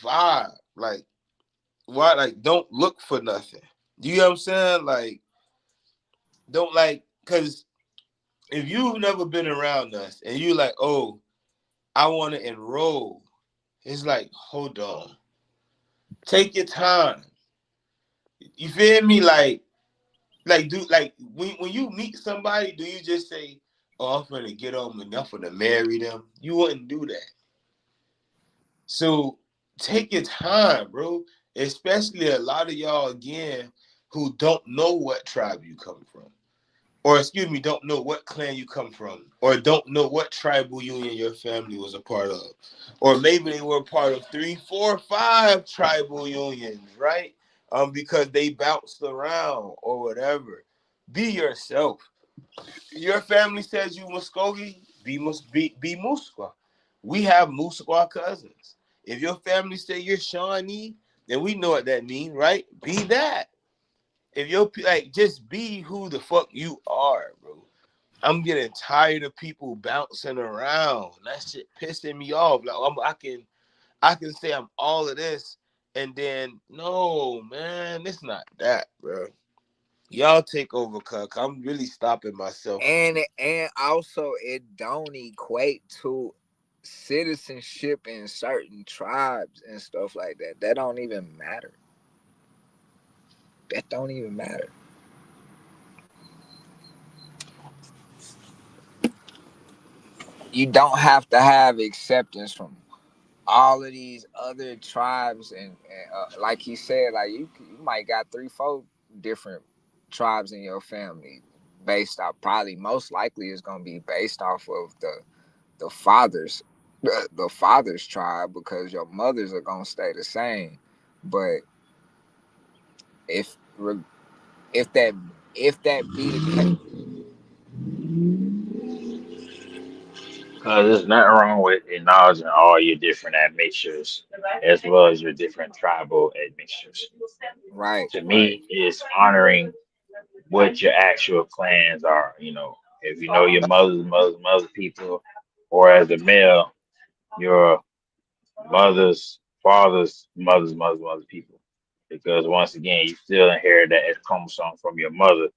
vibe. Like why? Like don't look for nothing. You get what I'm saying? Like don't like because if you've never been around us and you like, oh, I want to enroll. It's like, hold on, take your time. You feel me? Like, do like when you meet somebody, do you just say, "Oh, I'm gonna get on and I'm gonna marry them"? You wouldn't do that. So take your time, bro. Especially a lot of y'all again who don't know what tribe you come from, or excuse me, don't know what clan you come from, or don't know what tribal union your family was a part of, or maybe they were a part of 3, 4, 5 tribal unions, right? Because they bounced around or whatever. Be yourself. Your family says you Muskogee, be Musqua. We have Musqua cousins. If your family say you're Shawnee, then we know what that means, right? Be that. If you're like, just be who the fuck you are, bro. I'm getting tired of people bouncing around. That shit pissing me off. Like I can say I'm all of this, and then no, man, it's not that, bro. Y'all take over, cuz I'm really stopping myself from. and also it don't equate to citizenship in certain tribes and stuff like that. That don't even matter. That don't even matter. You don't have to have acceptance from all of these other tribes and like he said, like you might got 3 4 different tribes in your family based off, probably most likely is going to be based off of the father's the father's tribe, because your mothers are going to stay the same. But if if that if that be the case, Cause there's nothing wrong with acknowledging all your different admixtures as well as your different tribal admixtures. right, To me, is honoring what your actual clans are. You know, if you know your mother's people, or as a male, your mother's, father's, mother's people. Because once again, you still inherit that X chromosome from your mother,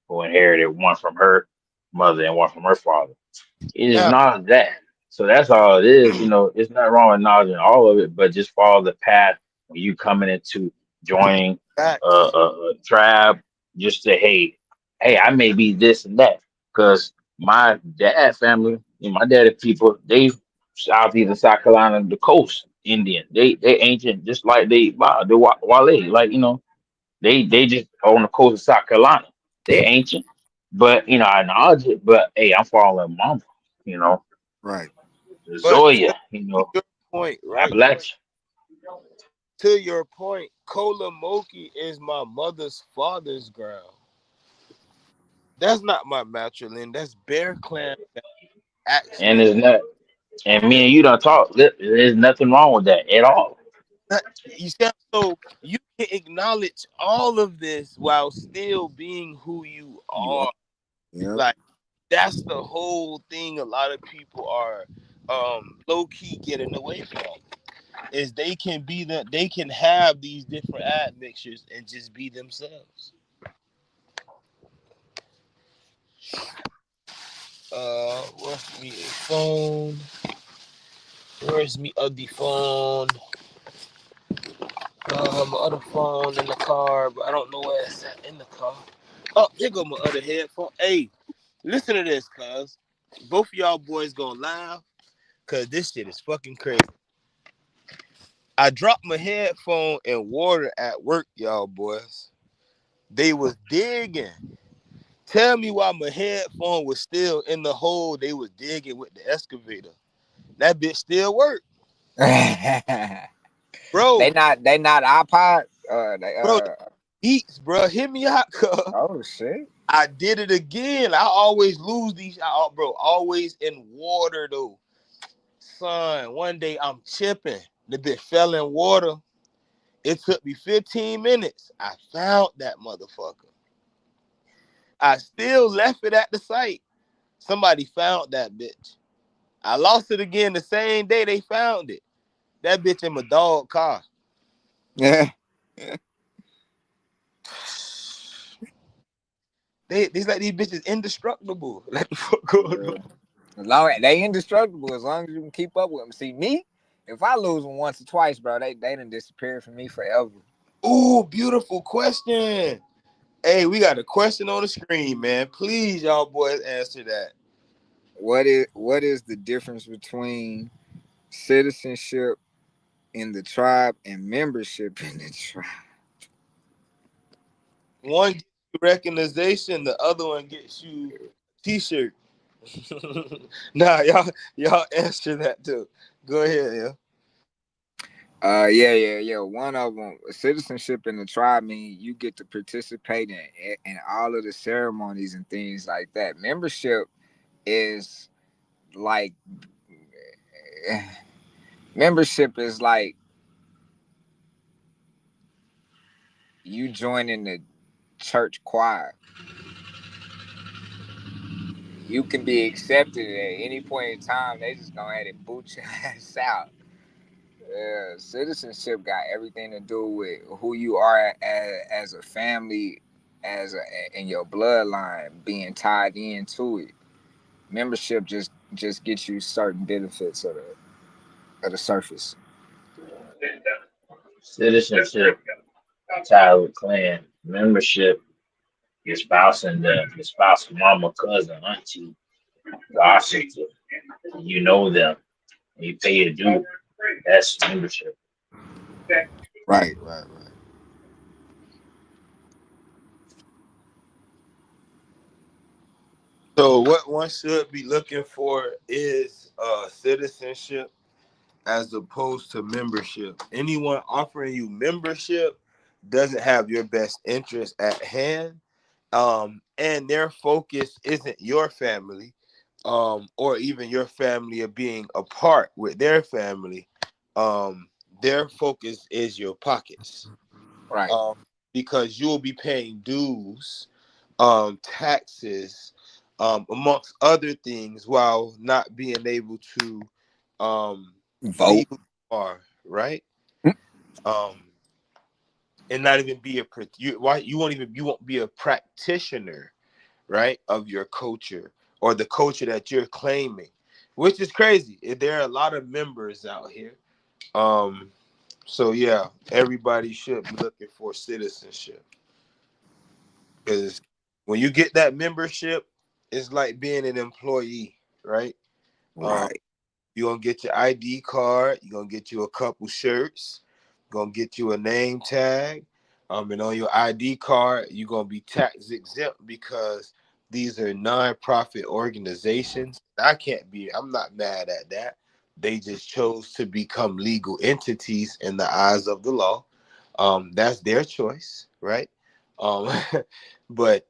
who inherited one from her mother and one from her father. It is Now, not that. So that's all it is. You know, it's not wrong with acknowledging all of it, but just follow the path when you coming into joining facts. a tribe. Just say, hey, I may be this and that. Because my dad family, my daddy people, they southeast of South Carolina, the coast Indian. They ancient, just like the Wale. Like they just on the coast of South Carolina. They're ancient, but I acknowledge it. But hey, I'm following mama. You know, Right. But Zoya. to your point, right? Appalachia. To your point, Kolamoki is my mother's father's ground. That's not my matrilineal. That's Bear Clan that And actually. there's not, and me and you don't talk. There's nothing wrong with that at all. You see, so you can acknowledge all of this while still being who you You are. are. Yep. Like that's the whole thing. A lot of people are low key getting away from is they can have these different admixtures and just be themselves. Where's me a phone? Where's me the phone? My other phone in the car, but I don't know where it's at in the car. Oh, here go my other headphone. Hey, listen to this, cuz. Both of y'all boys gonna laugh, cause this shit is fucking crazy. I dropped my headphone in water at work, y'all boys. They was digging. Tell me why my headphone was still in the hole they was digging with the excavator. That bitch still worked. they Bro, not iPod. bro, beats, bro. Hit me out, cuz. Oh shit. I did it again. I always lose these, bro. Always in water though. Son, one day I'm chipping. The bitch fell in water. It took me 15 minutes. I found that motherfucker. I still left it at the site. Somebody found that bitch. I lost it again the same day they found it. That bitch in my dog car. Yeah. These like these bitches indestructible. Like the fuck going on? Yeah. As long as they indestructible, as long as you can keep up with them. See me, if I lose them once or twice, bro, they done disappear from me forever. Ooh, beautiful question. Hey, we got a question on the screen, man. Please, y'all boys, answer that. What is the difference between citizenship in the tribe and membership in the tribe? One gets you recognition, the other one gets you a t-shirt. Nah, y'all answer that too. Go ahead, yeah. Yeah. One of them, citizenship in the tribe, mean you get to participate in all of the ceremonies and things like that. Membership is like membership is like you joining the church choir. You can be accepted at any point in time. They just gonna have to boot your ass out. Citizenship got everything to do with who you are as a family, in your bloodline being tied into it. Membership just gets you certain benefits of the surface. Citizenship, tied with clan. Membership, your spouse and your spouse, mama, cousin, auntie, gossip. You know them. You pay your due. That's membership. Right. So what one should be looking for is citizenship as opposed to membership. Anyone offering you membership doesn't have your best interest at hand. And their focus isn't your family, or even your family of being apart with their family. Um, their focus is your pockets. Right. Um, because you'll be paying dues, taxes, amongst other things, while not being able to, um, Vote. be who you are, right? Um, and not even be you won't be a practitioner, right, of your culture or the culture that you're claiming, which is crazy. There are a lot of members out here. Um, so yeah, everybody should be looking for citizenship because when you get that membership, it's like being an employee, right? Um, Right. you're gonna get your ID card, you're gonna get you a couple shirts, gonna get you a name tag. And on your ID card, you're gonna be tax exempt because these are non-profit organizations. I'm not mad at that. They just chose to become legal entities in the eyes of the law. That's their choice, right? Um, but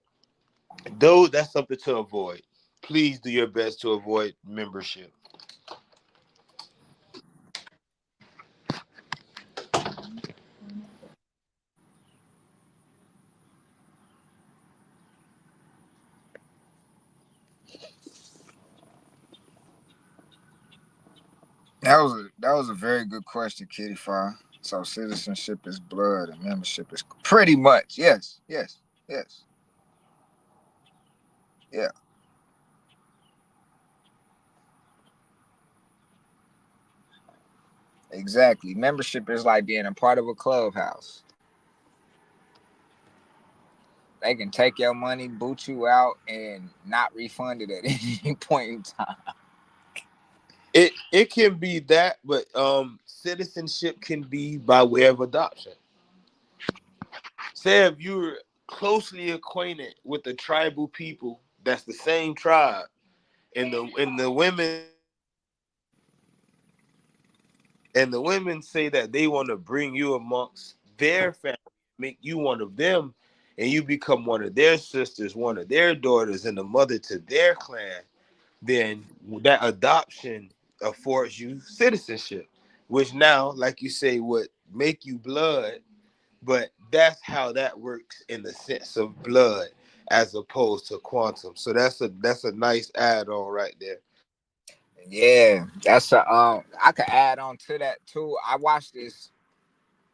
though that's something to avoid. Please do your best to avoid membership. That was a very good question, Kitty Fire. So citizenship is blood and membership is pretty much. Yes, yes, yes. Yeah, exactly. Membership is like being a part of a clubhouse. They can take your money, boot you out, and not refund it at any point in time. It can be that, but citizenship can be by way of adoption. Say if you're closely acquainted with the tribal people that's the same tribe, and the women say that they want to bring you amongst their family, make you one of them, and you become one of their sisters, one of their daughters, and the mother to their clan, then that adoption affords you citizenship, which now, like you say, would make you blood, but that's how that works in the sense of blood as opposed to quantum. So that's a nice add-on right there. Yeah, that's a. I could add on to that too. I watched this,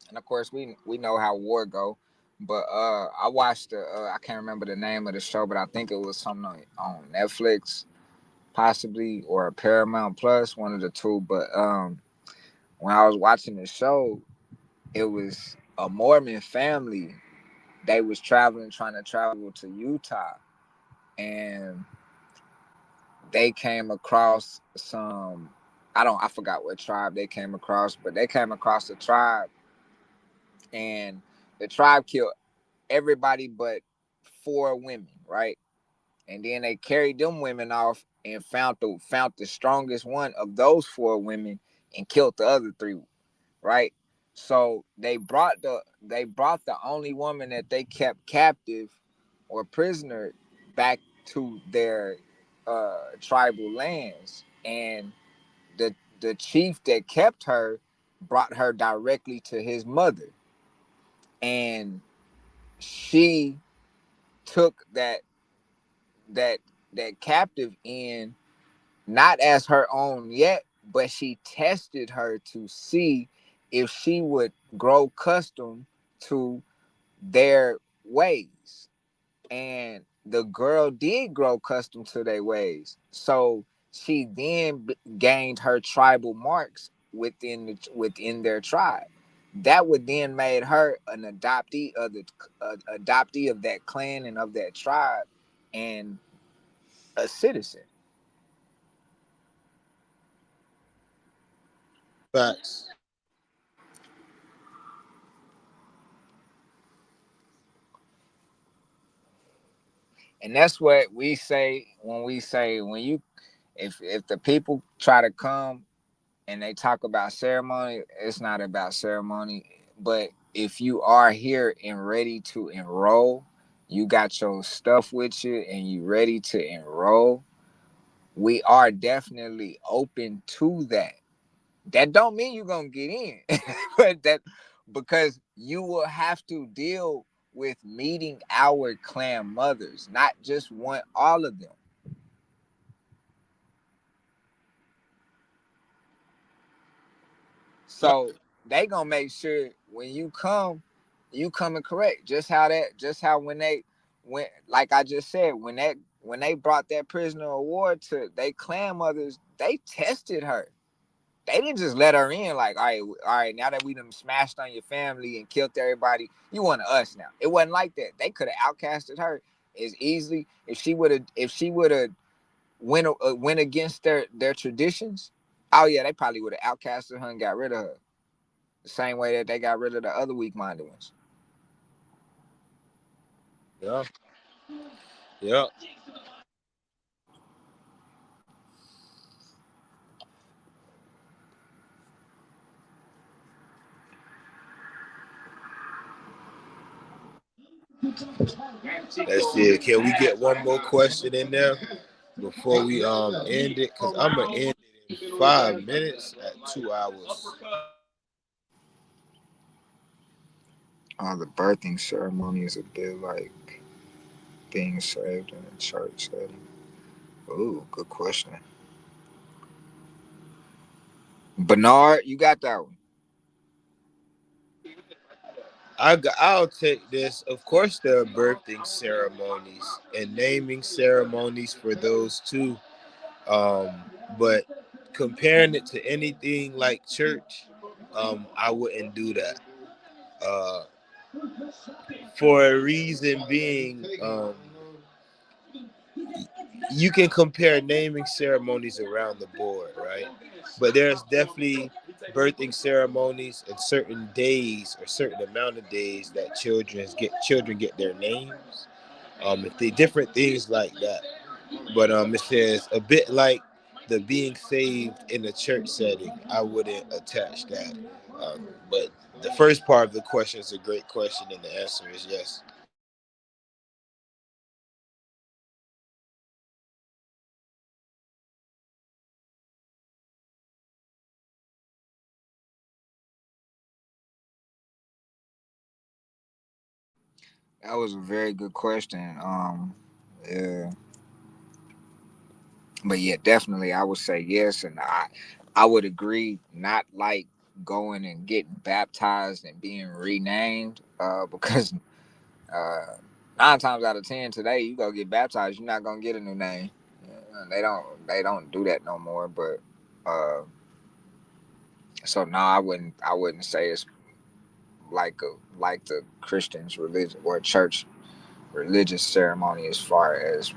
and of course we know how war go, but I watched the. I can't remember the name of the show, but I think it was something on Netflix, possibly, or Paramount Plus, one of the two. But when I was watching the show, it was a Mormon family. They was trying to travel to Utah, and they came across some. I forgot what tribe they came across, but they came across a tribe, and the tribe killed everybody but four women, right? And then they carried them women off and found the strongest one of those four women and killed the other three, right? So they brought the only woman that they kept captive or prisoner back to their tribal lands, and the chief that kept her brought her directly to his mother, and she took that that captive in, not as her own yet, but she tested her to see if she would grow accustomed to their ways. And the girl did grow accustomed to their ways. So she then gained her tribal marks within their tribe. That would then made her an adoptee of that clan and of that tribe, and a citizen. Facts. And that's what we say when you, if the people try to come and they talk about ceremony, it's not about ceremony. But if you are here and ready to enroll, you got your stuff with you and you ready to enroll, we are definitely open to that. That don't mean you're gonna get in, but that, because you will have to deal with meeting our clan mothers, not just one, all of them. So they gonna make sure when you coming correct. Just how when like I just said, when they brought that prisoner award to they clan mothers, they tested her. They didn't just let her in like, all right, now that we done smashed on your family and killed everybody, you want us now. It wasn't like that. They could have outcasted her as easily if she would have went against their traditions. Oh yeah, they probably would have outcasted her and got rid of her. The same way that they got rid of the other weak-minded ones. Yeah. Yeah. Let's see. Can we get one more question in there before we end it? Cause I'm gonna end it in 5 minutes at 2 hours. The birthing ceremony is a bit like being saved in a church setting. Ooh, good question. Bernard, you got that one. I'll take this. Of course, there are birthing ceremonies and naming ceremonies for those too. Um, but comparing it to anything like church, I wouldn't do that. Uh, for a reason being, you can compare naming ceremonies around the board, right? But there's definitely birthing ceremonies and certain days or certain amount of days that children get their names. The different things like that. But it says a bit like the being saved in a church setting. I wouldn't attach that. But the first part of the question is a great question, and the answer is yes. That was a very good question. Yeah, but yeah, definitely, I would say yes, and I would agree. Not like going and getting baptized and being renamed, because uh, 9 times out of 10 today, you go get baptized, you're not gonna get a new name. They don't do that no more. But uh, so no, I wouldn't say it's like the Christians' religion or church religious ceremony as far as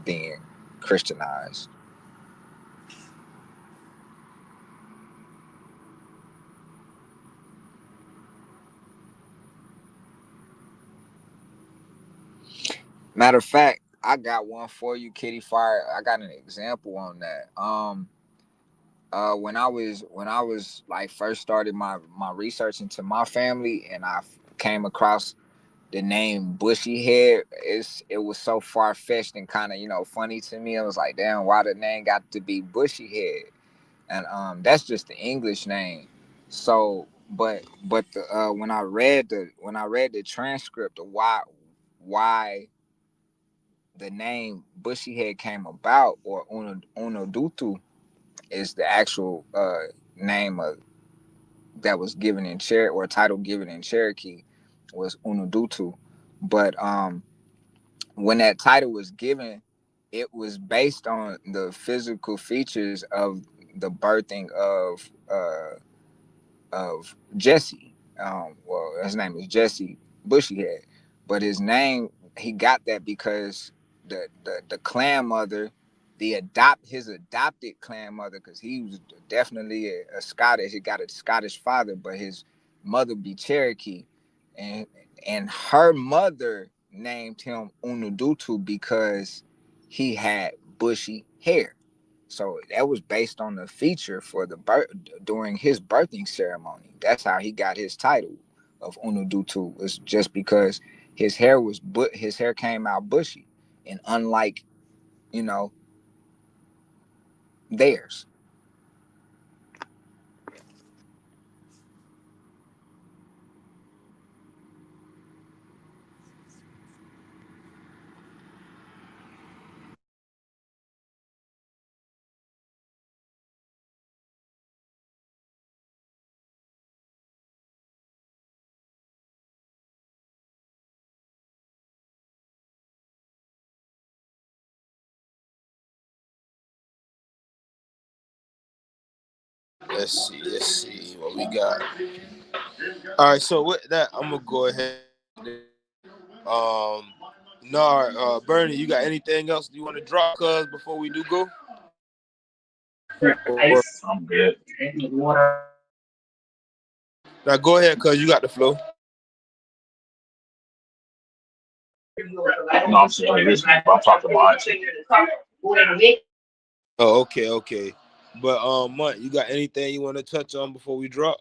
being Christianized. Matter of fact, I got one for you, Kitty Fire. I got an example on that. When I was like first started my research into my family, and I came across the name Bushy Head. It was so far fetched and kind of funny to me. I was like, damn, why the name got to be Bushy Head? And that's just the English name. So, but the when I read the transcript of why the name Bushy Head came about, or Unodutu is the actual name of that was given in Cherokee, or title given in Cherokee was Unodutu. But when that title was given, it was based on the physical features of the birthing of Jesse. Well, his name is Jesse Bushyhead, but his name, he got that because the clan mother, his adopted clan mother, because he was definitely a Scottish. He got a Scottish father, but his mother be Cherokee, and her mother named him Unudutu because he had bushy hair. So that was based on the feature for the birth during his birthing ceremony. That's how he got his title of Unudutu. Was just because his hair came out bushy, and unlike you know theirs. Let's see what we got. All right, so with that, I'm gonna go ahead. Um, Bernie, you got anything else you want to drop, cuz, before we do go? Or I'm good. now go ahead, cuz you got the flow. No, I'm saying this, but I'm talking about auntie. Oh, okay. But Mutt, you got anything you want to touch on before we drop?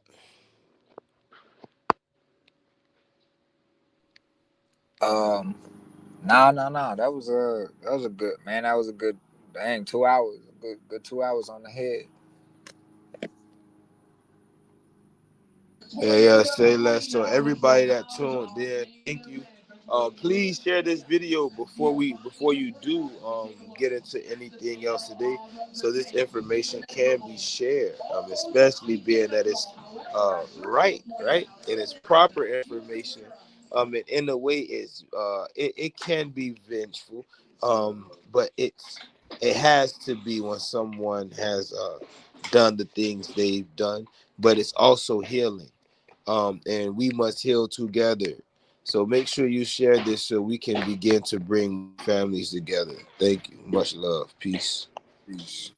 Um, no. That was a good man. That was a good dang 2 hours. Good 2 hours on the head. Yeah, say less. So everybody that tuned in, thank you. Please share this video before you do get into anything else today, so this information can be shared. Especially being that it's right, and it's proper information. And in a way, it can be vengeful, but it has to be when someone has done the things they've done, but it's also healing, and we must heal together. So make sure you share this so we can begin to bring families together. Thank you. Much love. Peace. Peace.